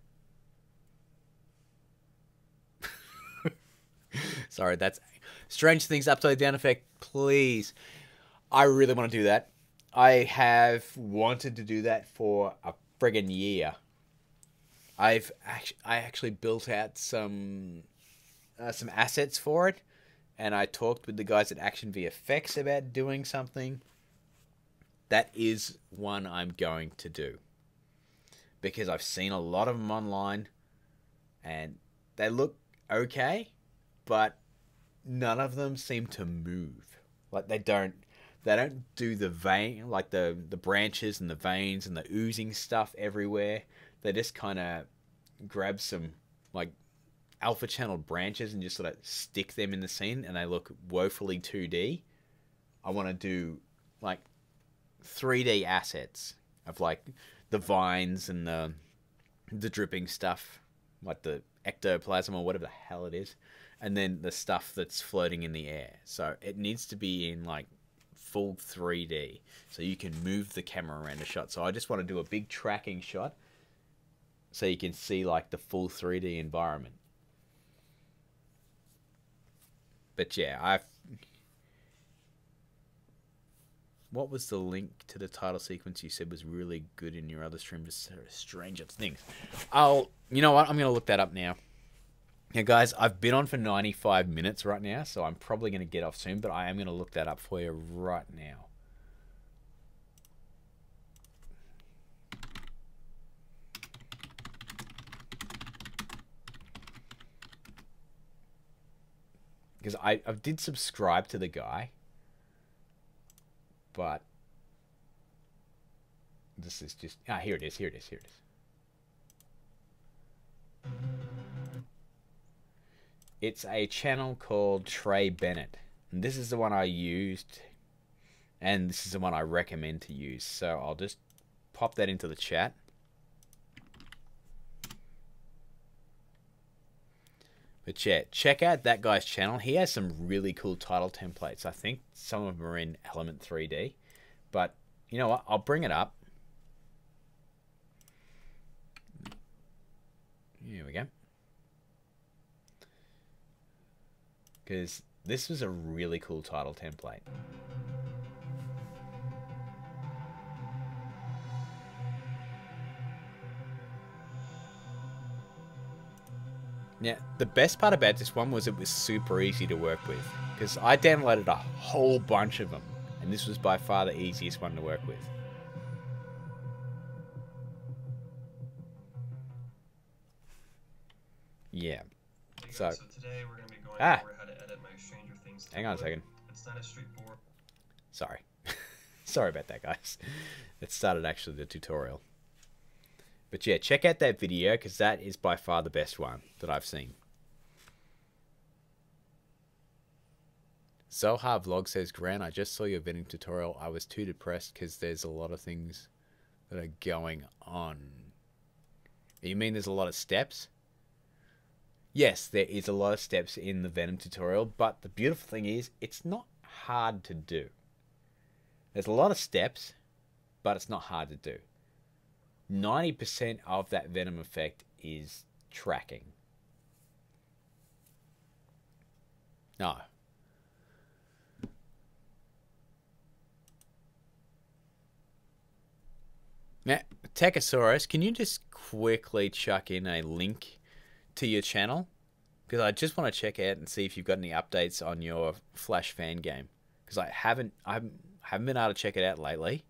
Sorry, that's... Strange Things Upside Down effect, please. I really want to do that. I have wanted to do that for a friggin' year. I actually built out some assets for it, and I talked with the guys at Action VFX about doing something. That is one I'm going to do. Because I've seen a lot of them online, and they look okay, but none of them seem to move. Like they don't do the vein, like the branches and the veins and the oozing stuff everywhere. They just kind of grab some like alpha channeled branches and just sort of stick them in the scene, and they look woefully 2D. I want to do like 3D assets of like the vines and the dripping stuff, like the ectoplasm or whatever the hell it is. And then the stuff that's floating in the air. So it needs to be in like full 3D. So you can move the camera around a shot. So I just want to do a big tracking shot. So you can see like the full 3D environment. But yeah, what was the link to the title sequence you said was really good in your other stream? Just Stranger Things. You know what? I'm going to look that up now. Yeah, guys, I've been on for 95 minutes right now, so I'm probably going to get off soon, but I am going to look that up for you right now. Because I did subscribe to the guy, but this is just... Ah, here it is, here it is, here it is. It's a channel called Trey Bennett. And this is the one I used, and this is the one I recommend to use. So I'll just pop that into the chat. But yeah, check out that guy's channel. He has some really cool title templates. I think some of them are in Element 3D. But you know what? I'll bring it up. Here we go. Because this was a really cool title template. Yeah, the best part about this one was it was super easy to work with. Because I downloaded a whole bunch of them. And this was by far the easiest one to work with. Yeah. So today we're going to be going over how to edit my Stranger Things template. Hang on a second. It's not as straightforward. Sorry. Sorry about that, guys. It started actually the tutorial. But yeah, check out that video because that is by far the best one that I've seen. Zohar Vlog says, Grant, I just saw your Venom tutorial. I was too depressed because there's a lot of things that are going on. You mean there's a lot of steps? Yes, there is a lot of steps in the Venom tutorial, but the beautiful thing is it's not hard to do. There's a lot of steps, but it's not hard to do. 90% of that Venom effect is tracking. No. Now, Techosaurus, can you just quickly chuck in a link to your channel? Because I just want to check out and see if you've got any updates on your Flash fan game. Because I haven't been able to check it out lately.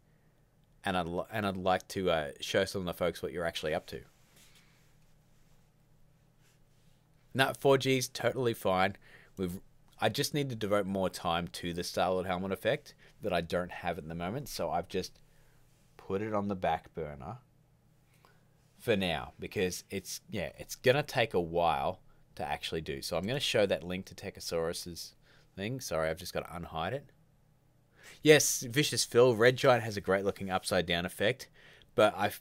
And I'd like to show some of the folks what you're actually up to. No, 4G's totally fine. I just need to devote more time to the Star-Lord helmet effect that I don't have at the moment. So I've just put it on the back burner for now because it's gonna take a while to actually do. So I'm gonna show that link to Techosaurus's thing. Sorry, I've just got to unhide it. Yes, Vicious Phil, Red Giant has a great looking upside down effect, but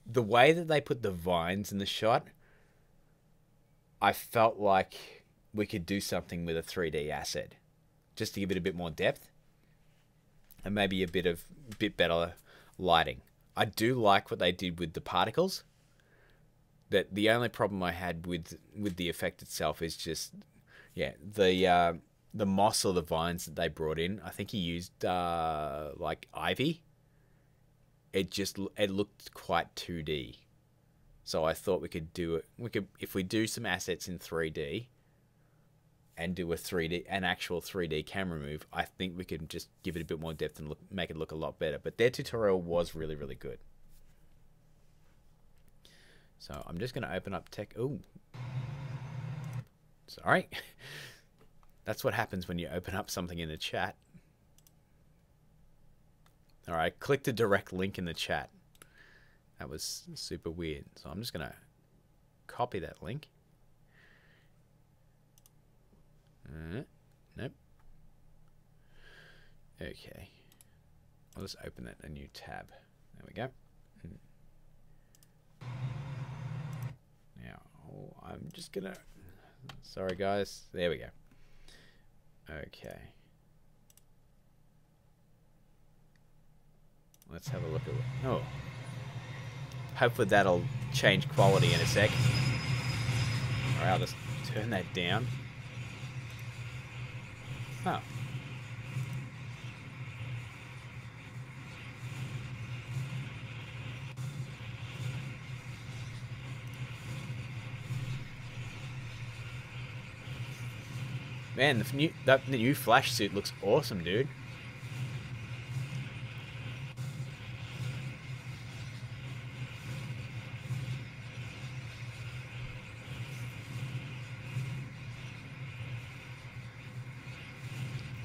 the way that they put the vines in the shot, I felt like we could do something with a 3D asset just to give it a bit more depth and maybe a bit better lighting. I do like what they did with the particles. That the only problem I had with the effect itself is just the moss or the vines that they brought in. I think he used like ivy. It looked quite 2D. So I thought we could do it. If we do some assets in 3D and do an actual 3D camera move, I think we could just give it a bit more depth and make it look a lot better. But their tutorial was really, really good. So I'm just going to open up tech. Ooh. Sorry. That's what happens when you open up something in the chat. Alright, click the direct link in the chat. That was super weird. So I'm just going to copy that link. Nope. Okay. I'll just open that in a new tab. There we go. Now, I'm just going to... Sorry, guys. There we go. Okay. Let's have a look at it. Oh. Hopefully that'll change quality in a sec. Alright, I'll just turn that down. Oh. Man, the new Flash suit looks awesome, dude.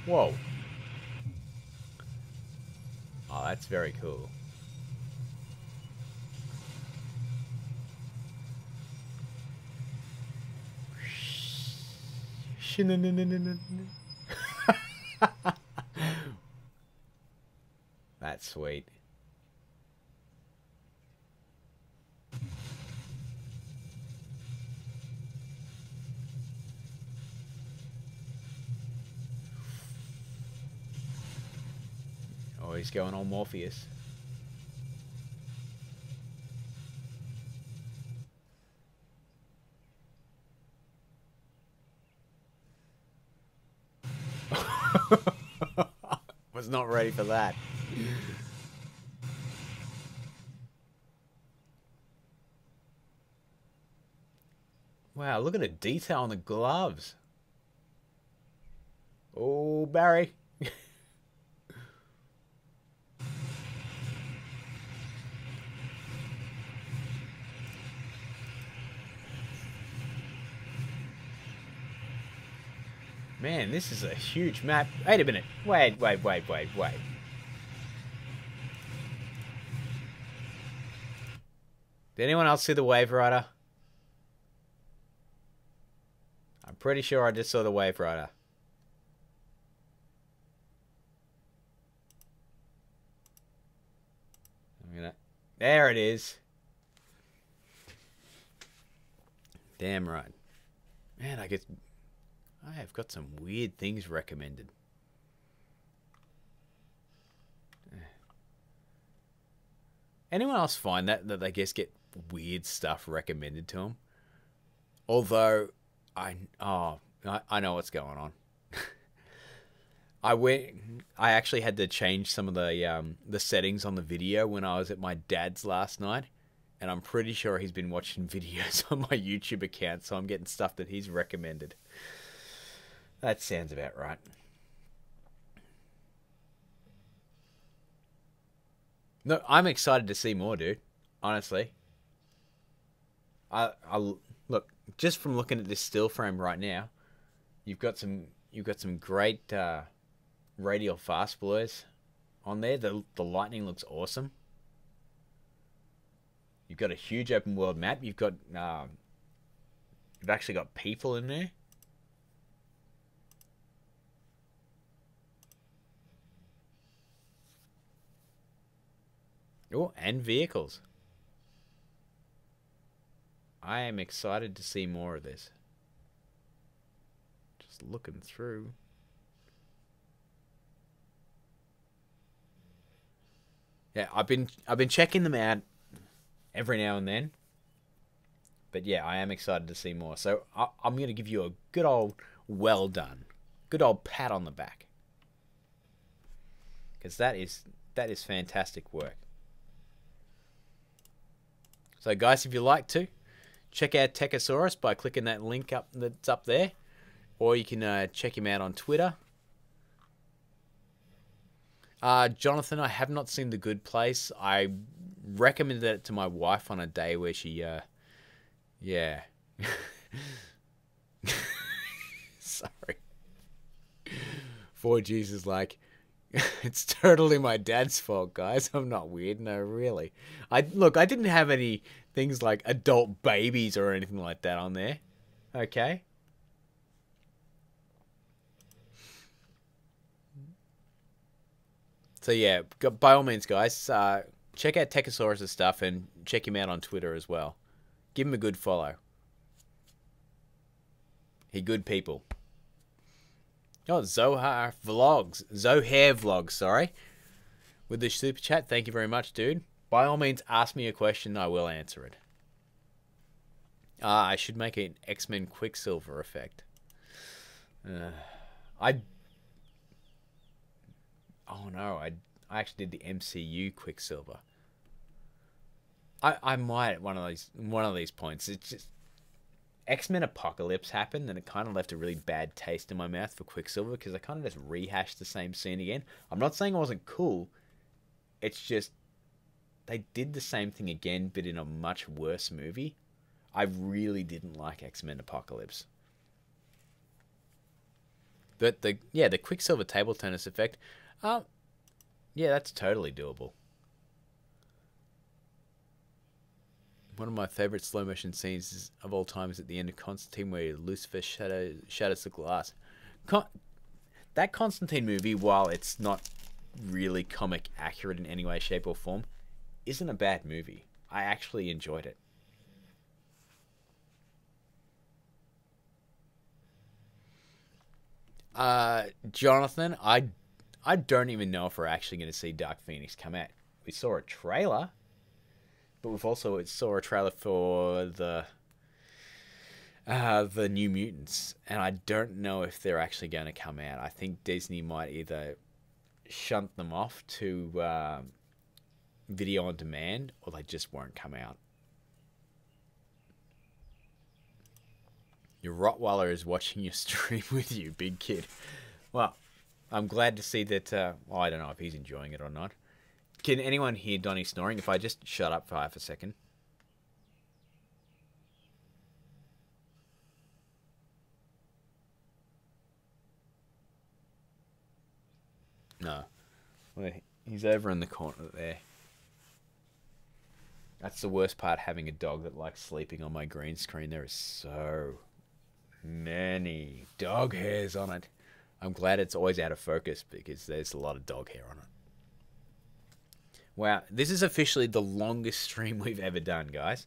Whoa. that's very cool. That's sweet. Oh, he's going on Morpheus. Was not ready for that. Wow, look at the detail on the gloves. Oh, Barry. Man, this is a huge map. Wait a minute. Wait. Did anyone else see the Wave Rider? I'm pretty sure I just saw the Wave Rider. There it is. Damn right. Man, I have got some weird things recommended. Anyone else find that they just get weird stuff recommended to them? Although, I know what's going on. I actually had to change some of the settings on the video when I was at my dad's last night. And I'm pretty sure he's been watching videos on my YouTube account, so I'm getting stuff that he's recommended. That sounds about right. No, I'm excited to see more, dude. Honestly. I look, just from looking at this still frame right now, you've got some great radial fast blurs on there. The lightning looks awesome. You've got a huge open world map. You've actually got people in there. Oh, and vehicles. I am excited to see more of this. Just looking through. Yeah, I've been checking them out every now and then. But yeah, I am excited to see more. So I'm going to give you a good old well done. Good old pat on the back. Because that is fantastic work. So guys, if you like to, check out Techosaurus by clicking that link up that's up there. Or you can check him out on Twitter. Jonathan, I have not seen The Good Place. I recommended it to my wife on a day where she, yeah. Sorry. 4G's is like, it's totally my dad's fault, guys. I'm not weird. No, really. I didn't have any things like adult babies or anything like that on there. Okay. So yeah, by all means, guys, check out Techosaurus' stuff and check him out on Twitter as well. Give him a good follow. He good people. Oh, Zohar Vlogs, sorry. With the super chat, thank you very much, dude. By all means, ask me a question, I will answer it. I should make an X-Men Quicksilver effect. Oh no, I actually did the MCU Quicksilver. I might at one of these points. It's just X-Men Apocalypse happened, and it kind of left a really bad taste in my mouth for Quicksilver because I kind of just rehashed the same scene again. I'm not saying it wasn't cool. It's just they did the same thing again, but in a much worse movie. I really didn't like X-Men Apocalypse. But the Quicksilver table tennis effect, Yeah, that's totally doable. One of my favourite slow motion scenes of all time is at the end of Constantine, where Lucifer shatters the glass. That Constantine movie, while it's not really comic accurate in any way, shape, or form, isn't a bad movie. I actually enjoyed it. Jonathan, I don't even know if we're actually going to see Dark Phoenix come out. We saw a trailer, but we've also saw a trailer for the New Mutants, and I don't know if they're actually going to come out. I think Disney might either shunt them off to video on demand, or they just won't come out. Your Rottweiler is watching your stream with you, big kid. Well, I'm glad to see that. Well, I don't know if he's enjoying it or not. Can anyone hear Donnie snoring? If I just shut up for half a second. No. Well, he's over in the corner there. That's the worst part, having a dog that likes sleeping on my green screen. There is so many dog hairs on it. I'm glad it's always out of focus because there's a lot of dog hair on it. Wow, this is officially the longest stream we've ever done, guys.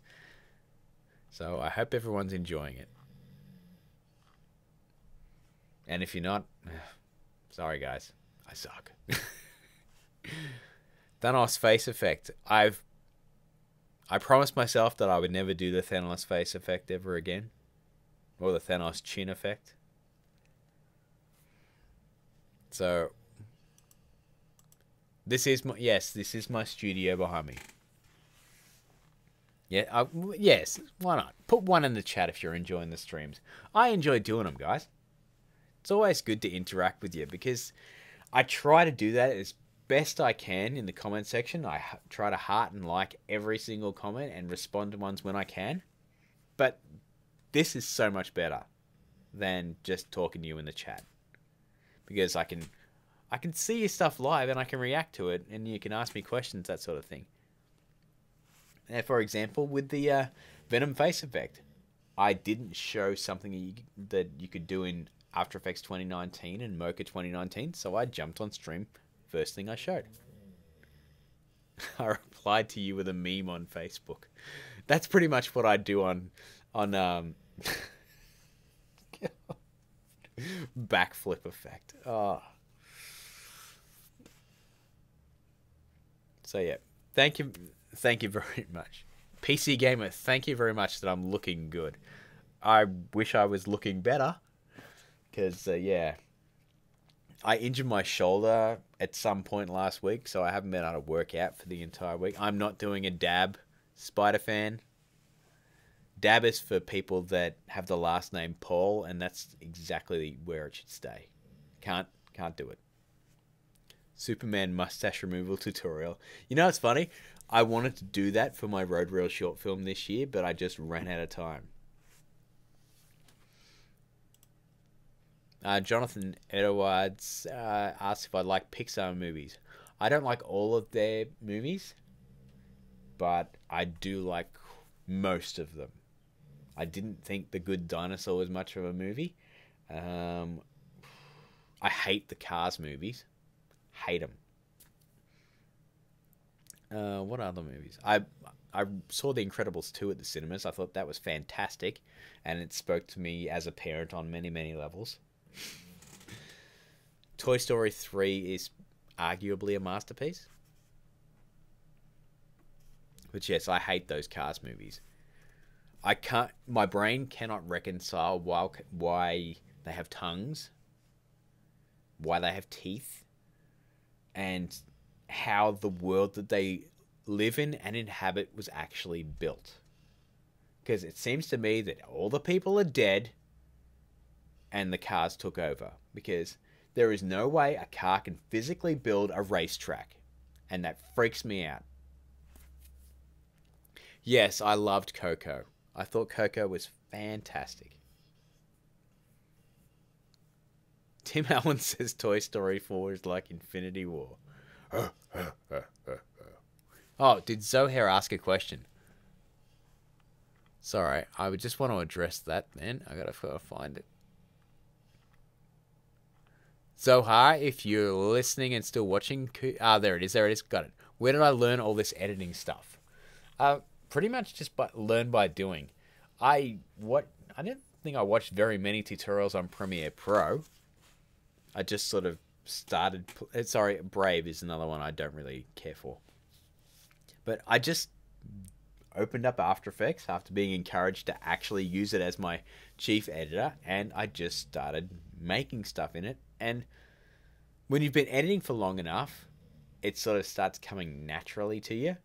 So I hope everyone's enjoying it. And if you're not, sorry guys, I suck. Thanos face effect. I promised myself that I would never do the Thanos face effect ever again. Or the Thanos chin effect. So, this is my studio behind me. Yeah, yes, why not? Put one in the chat if you're enjoying the streams. I enjoy doing them, guys. It's always good to interact with you because I try to do that as best I can in the comment section. I try to heart and like every single comment and respond to ones when I can. But this is so much better than just talking to you in the chat, because I can see your stuff live and I can react to it and you can ask me questions, that sort of thing. And for example, with the Venom face effect, I didn't show something that you could do in After Effects 2019 and Mocha 2019, so I jumped on stream. First thing I showed. I replied to you with a meme on Facebook. That's pretty much what I do on backflip effect. Oh. So yeah, thank you very much. PC Gamer, thank you very much that I'm looking good. I wish I was looking better, because yeah, I injured my shoulder at some point last week, so I haven't been able to work out for the entire week. I'm not doing a dab, Spider-Fan. Dab is for people that have the last name Paul, and that's exactly where it should stay. Can't do it. Superman mustache removal tutorial. You know what's funny? I wanted to do that for my road reel short film this year, but I just ran out of time. Jonathan Edwards asks if I like Pixar movies. I don't like all of their movies, but I do like most of them. I didn't think The Good Dinosaur was much of a movie. I hate the Cars movies. Hate them. What other movies? I saw The Incredibles 2 at the cinemas. I thought that was fantastic, and it spoke to me as a parent on many, many levels. Toy Story 3 is arguably a masterpiece. But yes, I hate those Cars movies. My brain cannot reconcile why they have tongues, why they have teeth, and how the world that they live in and inhabit was actually built. Because it seems to me that all the people are dead and the cars took over. Because there is no way a car can physically build a racetrack. And that freaks me out. Yes, I loved Coco. I thought Coco was fantastic. Tim Allen says Toy Story 4 is like Infinity War. Oh, did Zohair ask a question? Sorry, I would just want to address that then. I gotta find it. Zohar, if you're listening and still watching, there it is, got it. Where did I learn all this editing stuff? Pretty much just learn by doing. I didn't think I watched very many tutorials on Premiere Pro. I just sort of started. Sorry, Brave is another one I don't really care for. But I just opened up After Effects after being encouraged to actually use it as my chief editor, and I just started making stuff in it. And when you've been editing for long enough, it sort of starts coming naturally to you.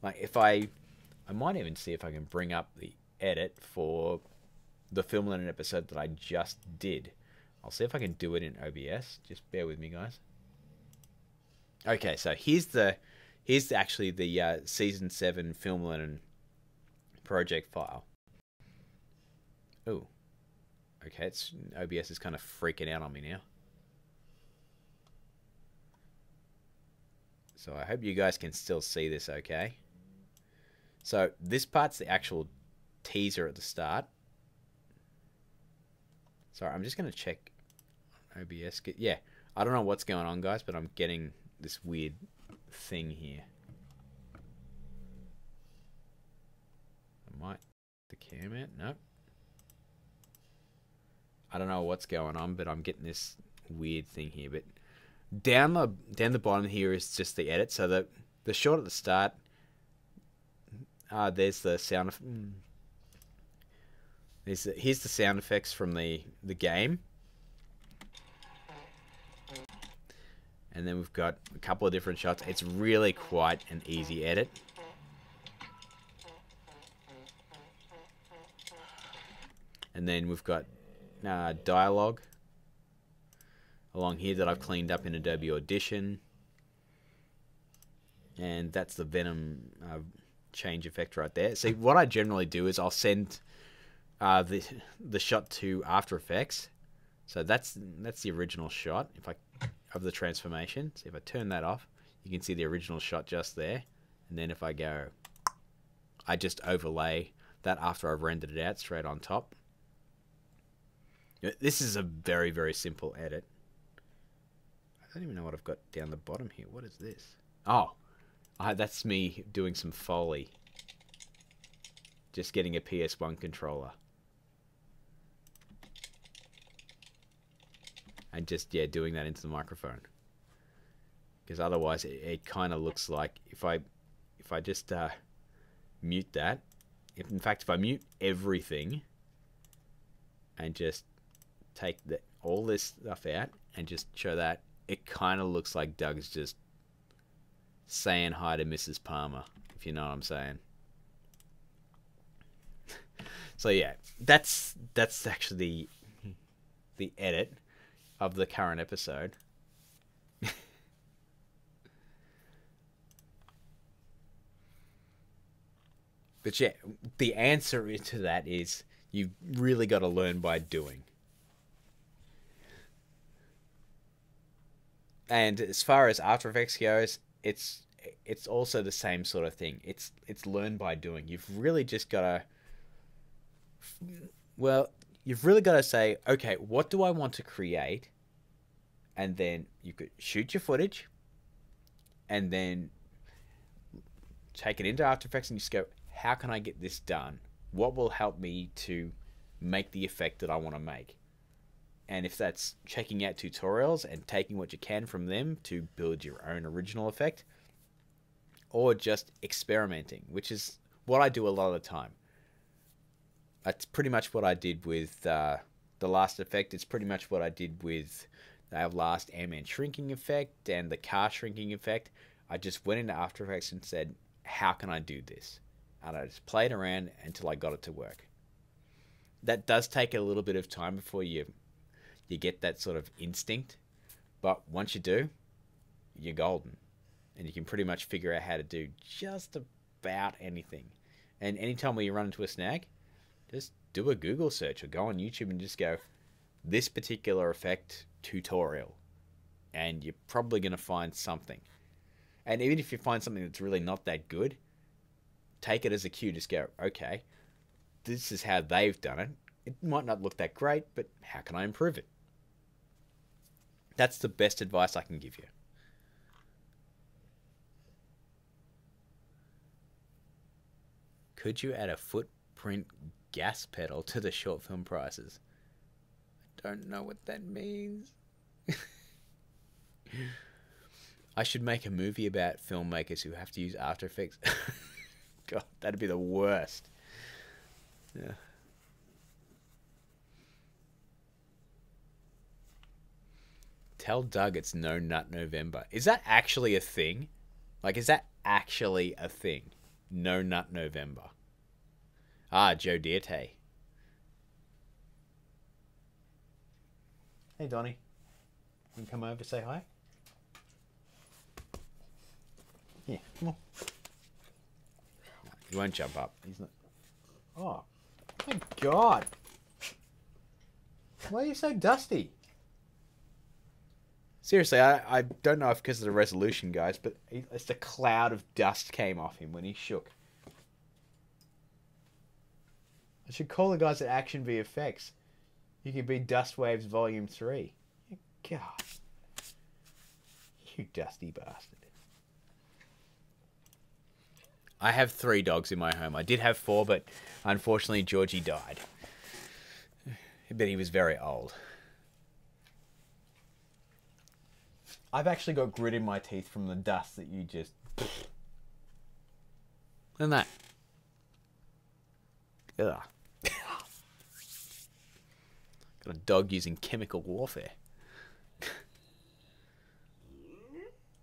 Like if I might even see if I can bring up the edit for the Film Learnin episode that I just did. I'll see if I can do it in OBS. Just bear with me, guys. Okay, so here's actually the season 7 Film Learnin project file. Oh, okay. OBS is kind of freaking out on me now. So I hope you guys can still see this okay. So this part's the actual teaser at the start. Sorry, I'm just going to check OBS. Yeah, I don't know what's going on, guys, but I'm getting this weird thing here. The camera? Nope. I don't know what's going on, but I'm getting this weird thing here. But down the bottom here is just the edit. So the shot at the start, there's the sound. Here's the sound effects from the game, and then we've got a couple of different shots. It's really quite an easy edit. And then we've got dialogue along here that I've cleaned up in Adobe Audition. And that's the Venom change effect right there. See, what I generally do is I'll send the shot to After Effects. So that's the original shot of the transformation. So if I turn that off, you can see the original shot just there. And then if I go, I just overlay that after I've rendered it out straight on top. This is a very, very simple edit. I don't even know what I've got down the bottom here. What is this? Oh, that's me doing some Foley. Just getting a PS1 controller. And just, yeah, doing that into the microphone. Because otherwise it kind of looks like if I just mute that. In fact, if I mute everything and just take all this stuff out and just show that, it kind of looks like Doug's just saying hi to Mrs. Palmer, if you know what I'm saying. So yeah, that's actually the edit of the current episode. But yeah, the answer to that is you've really got to learn by doing. And as far as After Effects goes, it's also the same sort of thing. It's learn by doing. You've really just got to, well, you've really got to say, okay, what do I want to create? And then you could shoot your footage and then take it into After Effects and just go, how can I get this done? What will help me to make the effect that I want to make? And if that's checking out tutorials and taking what you can from them to build your own original effect, or just experimenting, which is what I do a lot of the time. That's pretty much what I did with the last effect. It's pretty much what I did with the last Ant-Man shrinking effect and the car shrinking effect. I just went into After Effects and said, how can I do this? And I just played around until I got it to work. That does take a little bit of time before you get that sort of instinct. But once you do, you're golden. And you can pretty much figure out how to do just about anything. And anytime where you run into a snag, just do a Google search or go on YouTube and just go, this particular effect tutorial. And you're probably going to find something. And even if you find something that's really not that good, take it as a cue. Just go, okay, this is how they've done it. It might not look that great, but how can I improve it? That's the best advice I can give you. Could you add a footprint gas pedal to the short film prices? I don't know what that means. I should make a movie about filmmakers who have to use After Effects. God, that'd be the worst. Yeah. Tell Doug it's No Nut November. Is that actually a thing? Like, is that actually a thing? No Nut November. Ah, Joe Dierte. Hey, Donnie. You can come over, say hi. Yeah, come on. No, he won't jump up. He's not. Oh, my God. Why are you so dusty? Seriously, I don't know if because of the resolution, guys, but it's a cloud of dust came off him when he shook. I should call the guys at Action VFX. You could be Dust Waves Volume 3. God. You dusty bastard. I have 3 dogs in my home. I did have 4, but unfortunately Georgie died. But he was very old. I've actually got grit in my teeth from the dust that you just... And that. Ugh. Got a dog using chemical warfare.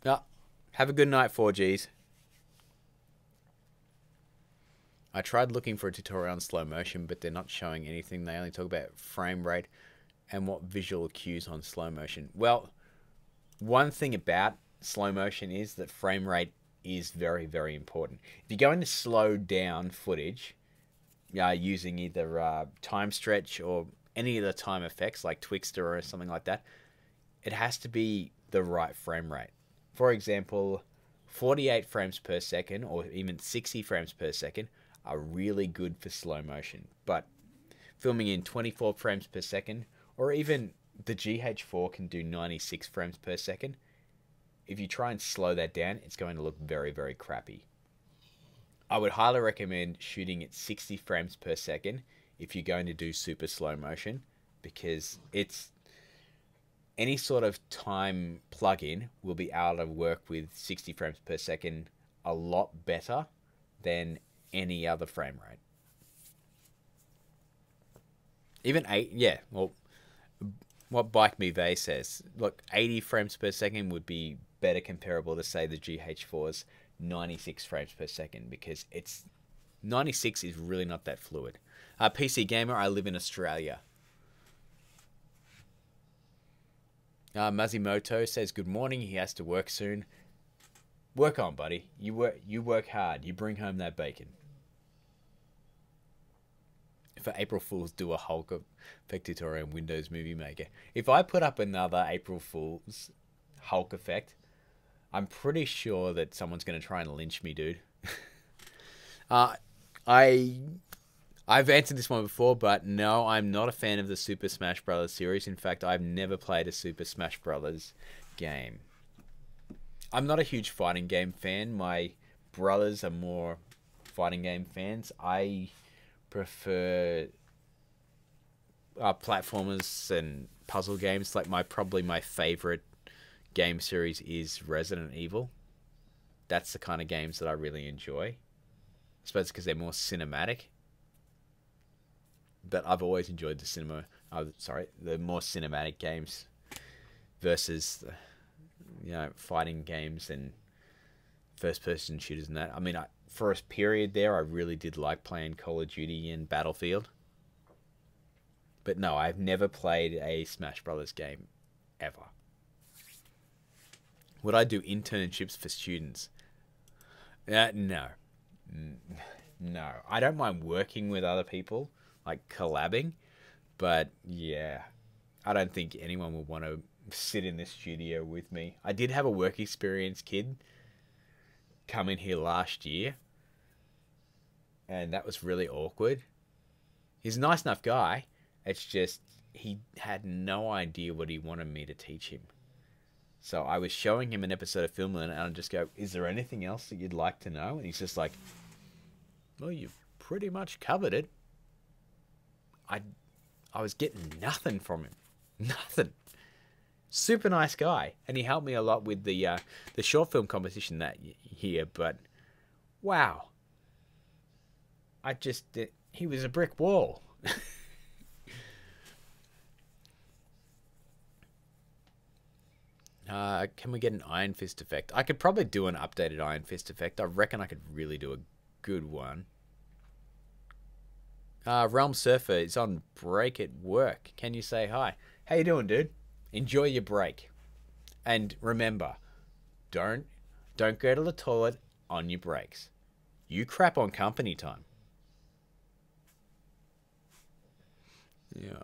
Oh, have a good night, 4Gs. I tried looking for a tutorial on slow motion, but they're not showing anything. They only talk about frame rate and what visual cues on slow motion. Well, one thing about slow motion is that frame rate is very, very important. If you're going to slow down footage, using either time stretch or any of the time effects like Twixtor or something like that, it has to be the right frame rate. For example, 48 frames per second or even 60 frames per second are really good for slow motion. But filming in 24 frames per second, or even the GH4 can do 96 frames per second. If you try and slow that down, it's going to look very, very crappy. I would highly recommend shooting at 60 frames per second if you're going to do super slow motion, because it's any sort of time plugin will be able to work with 60 frames per second a lot better than any other frame rate. Even 8, yeah, well, what Bike Me Vey says, look, 80 frames per second would be better comparable to, say, the GH4's 96 frames per second, because it's 96 is really not that fluid. PC Gamer, I live in Australia. Mazimoto says good morning. He has to work soon. Work on, buddy. You work hard. You bring home that bacon. For April Fools, do a Hulk effect tutorial in Windows Movie Maker. If I put up another April Fools Hulk effect, I'm pretty sure that someone's going to try and lynch me, dude. I've answered this one before, but no, I'm not a fan of the Super Smash Bros. Series. In fact, I've never played a Super Smash Bros. Game. I'm not a huge fighting game fan. My brothers are more fighting game fans. I prefer platformers and puzzle games. Like probably my favorite game series is Resident Evil. That's the kind of games that I really enjoy. I suppose because they're more cinematic. But I've always enjoyed the more cinematic games versus, fighting games and first-person shooters and that. I mean, for a period there, I really did like playing Call of Duty and Battlefield. But no, I've never played a Smash Brothers game, ever. Would I do internships for students? No. No. I don't mind working with other people, like collabing, but yeah, I don't think anyone would want to sit in the studio with me. I did have a work experience kid come in here last year, and that was really awkward. He's a nice enough guy. It's just he had no idea what he wanted me to teach him. So I was showing him an episode of Film Learnin, and I just go, "Is there anything else that you'd like to know?" And he's just like, "Well, you've pretty much covered it." I was getting nothing from him. Nothing. Super nice guy. And he helped me a lot with the short film competition that year. But, wow. He was a brick wall. Can we get an Iron Fist effect? I could probably do an updated Iron Fist effect. I reckon I could really do a good one. Realm Surfer is on break at work. Can you say hi? How you doing, dude? Enjoy your break. And remember, don't go to the toilet on your breaks. You crap on company time. Yeah.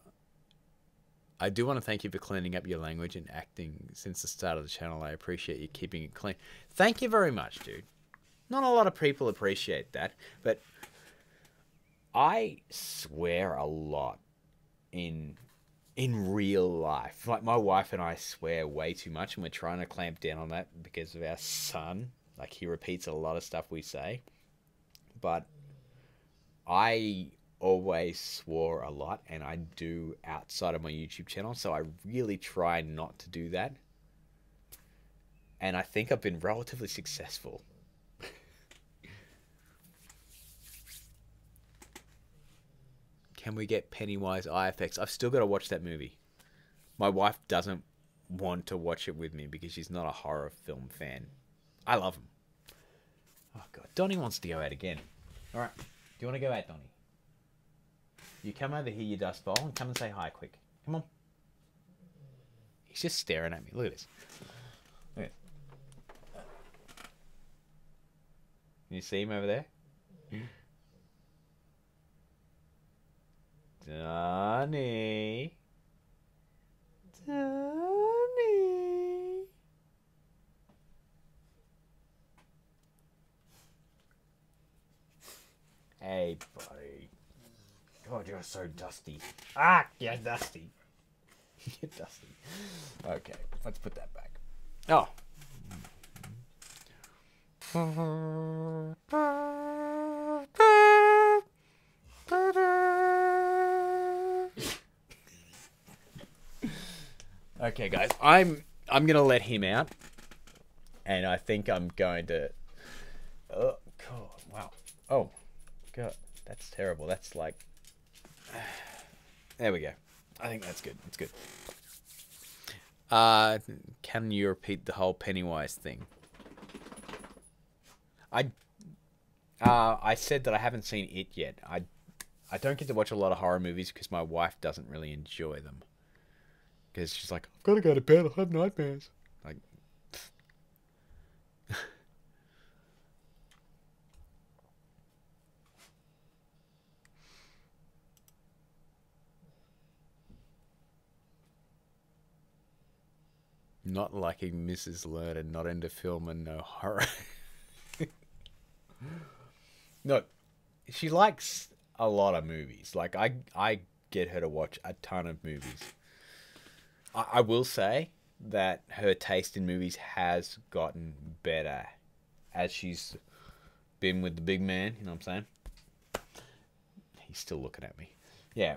I do want to thank you for cleaning up your language and acting since the start of the channel. I appreciate you keeping it clean. Thank you very much, dude. Not a lot of people appreciate that, but I swear a lot in real life. Like, my wife and I swear way too much, and we're trying to clamp down on that because of our son. Like, he repeats a lot of stuff we say. But I always swore a lot, and I do outside of my YouTube channel, so I really try not to do that. And I think I've been relatively successful. Can we get Pennywise eye effects? I've still got to watch that movie. My wife doesn't want to watch it with me because she's not a horror film fan. I love them. Oh, God. Donnie wants to go out again. All right. Do you want to go out, Donnie? You come over here, you dust bowl, and come and say hi quick. Come on. He's just staring at me. Look at this. Look at it. Can you see him over there? Donnie. Donnie. Hey, buddy. God, you're so dusty. Ah, you're dusty. You're dusty. Okay, let's put that back. Oh. Okay, guys, I'm gonna let him out, and I think I'm going to. Oh God! Wow! Oh God! That's terrible. That's like. There we go. I think that's good. That's good. Can you repeat the whole Pennywise thing? I said that I haven't seen it yet. I don't get to watch a lot of horror movies because my wife doesn't really enjoy them. Because she's like, I've got to go to bed. I have nightmares. Like, not liking Mrs. Learnin, not into film and no horror. No, she likes a lot of movies. Like, I get her to watch a ton of movies. I will say that her taste in movies has gotten better as she's been with the big man, you know what I'm saying? He's still looking at me. Yeah,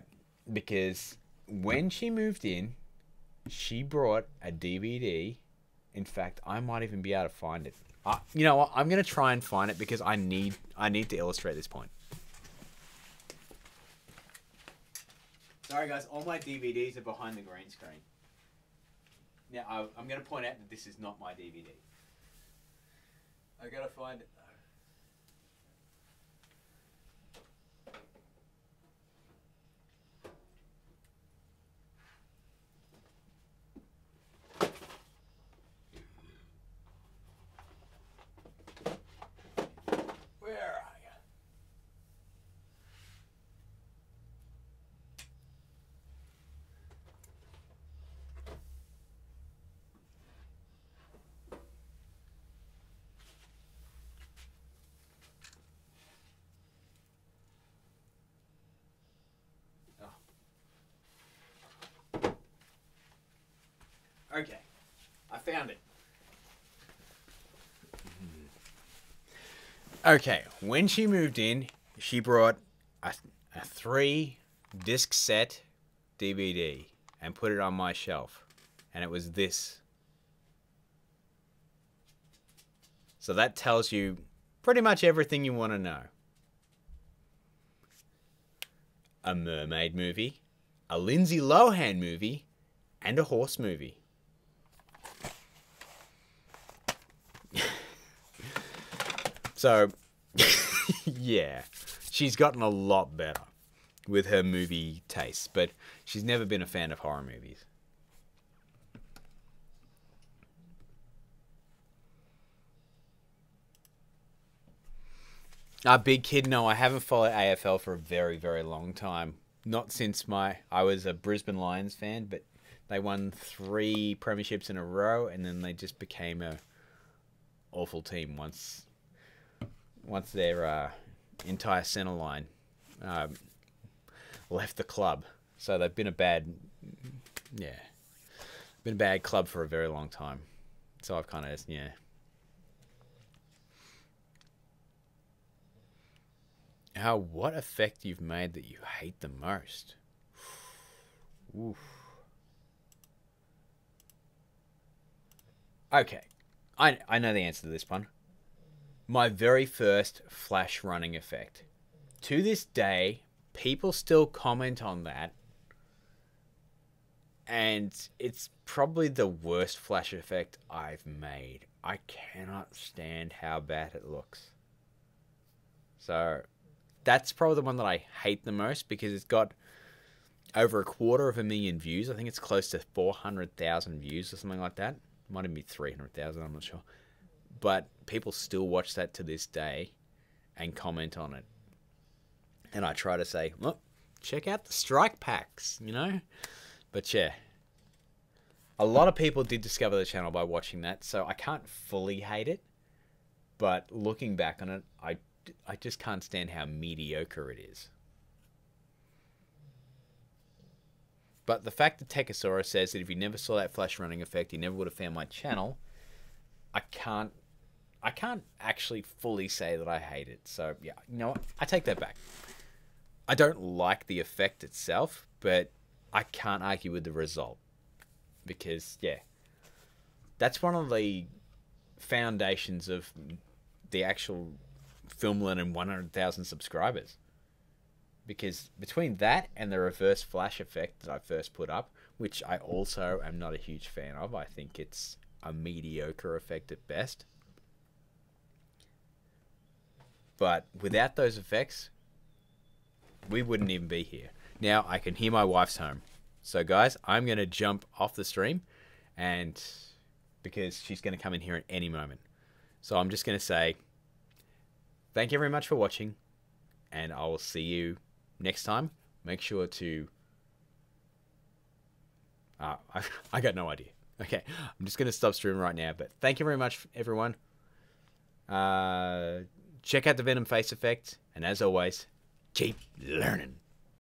because when she moved in, she brought a DVD. In fact, I might even be able to find it. You know what? I'm going to try and find it because I need to illustrate this point. Sorry, guys. All my DVDs are behind the green screen. Now, I'm going to point out that this is not my DVD. I got to find it, though. Okay. I found it. Okay. When she moved in, she brought a 3-disc set DVD and put it on my shelf. And it was this. So that tells you pretty much everything you want to know. A mermaid movie, a Lindsay Lohan movie, and a horse movie. So, yeah, she's gotten a lot better with her movie tastes, but she's never been a fan of horror movies. Big Kid, no, I haven't followed AFL for a very, very long time. Not since I was a Brisbane Lions fan, but they won 3 premierships in a row, and then they just became a awful team once their entire centre line left the club. So they've been a bad club for a very long time. So I've kind of, what effect you've made that you hate the most? Oof. Okay, I know the answer to this one. My very first flash running effect. To this day, people still comment on that. And it's probably the worst flash effect I've made. I cannot stand how bad it looks. So that's probably the one that I hate the most because it's got over 250,000 views. I think it's close to 400,000 views or something like that. Might even be 300,000, I'm not sure. But people still watch that to this day and comment on it. And I try to say, look, check out the strike packs, But yeah, a lot of people did discover the channel by watching that, so I can't fully hate it. But looking back on it, I just can't stand how mediocre it is. But the fact that Techosaurus says that if he never saw that flash running effect, he never would have found my channel, I can't actually fully say that I hate it. So yeah, you know what? I take that back. I don't like the effect itself, but I can't argue with the result. Because, yeah, that's one of the foundations of the actual Film Learnin 100,000 subscribers. Because between that and the reverse flash effect that I first put up, which I also am not a huge fan of, I think it's a mediocre effect at best. But without those effects, we wouldn't even be here. Now I can hear my wife's home. So guys, I'm going to jump off the stream and because she's going to come in here at any moment. So I'm just going to say thank you very much for watching and I will see you next time. Make sure to I got no idea. Okay, I'm just going to stop streaming right now, but thank you very much everyone. Check out the Venom face effect and as always, keep learning.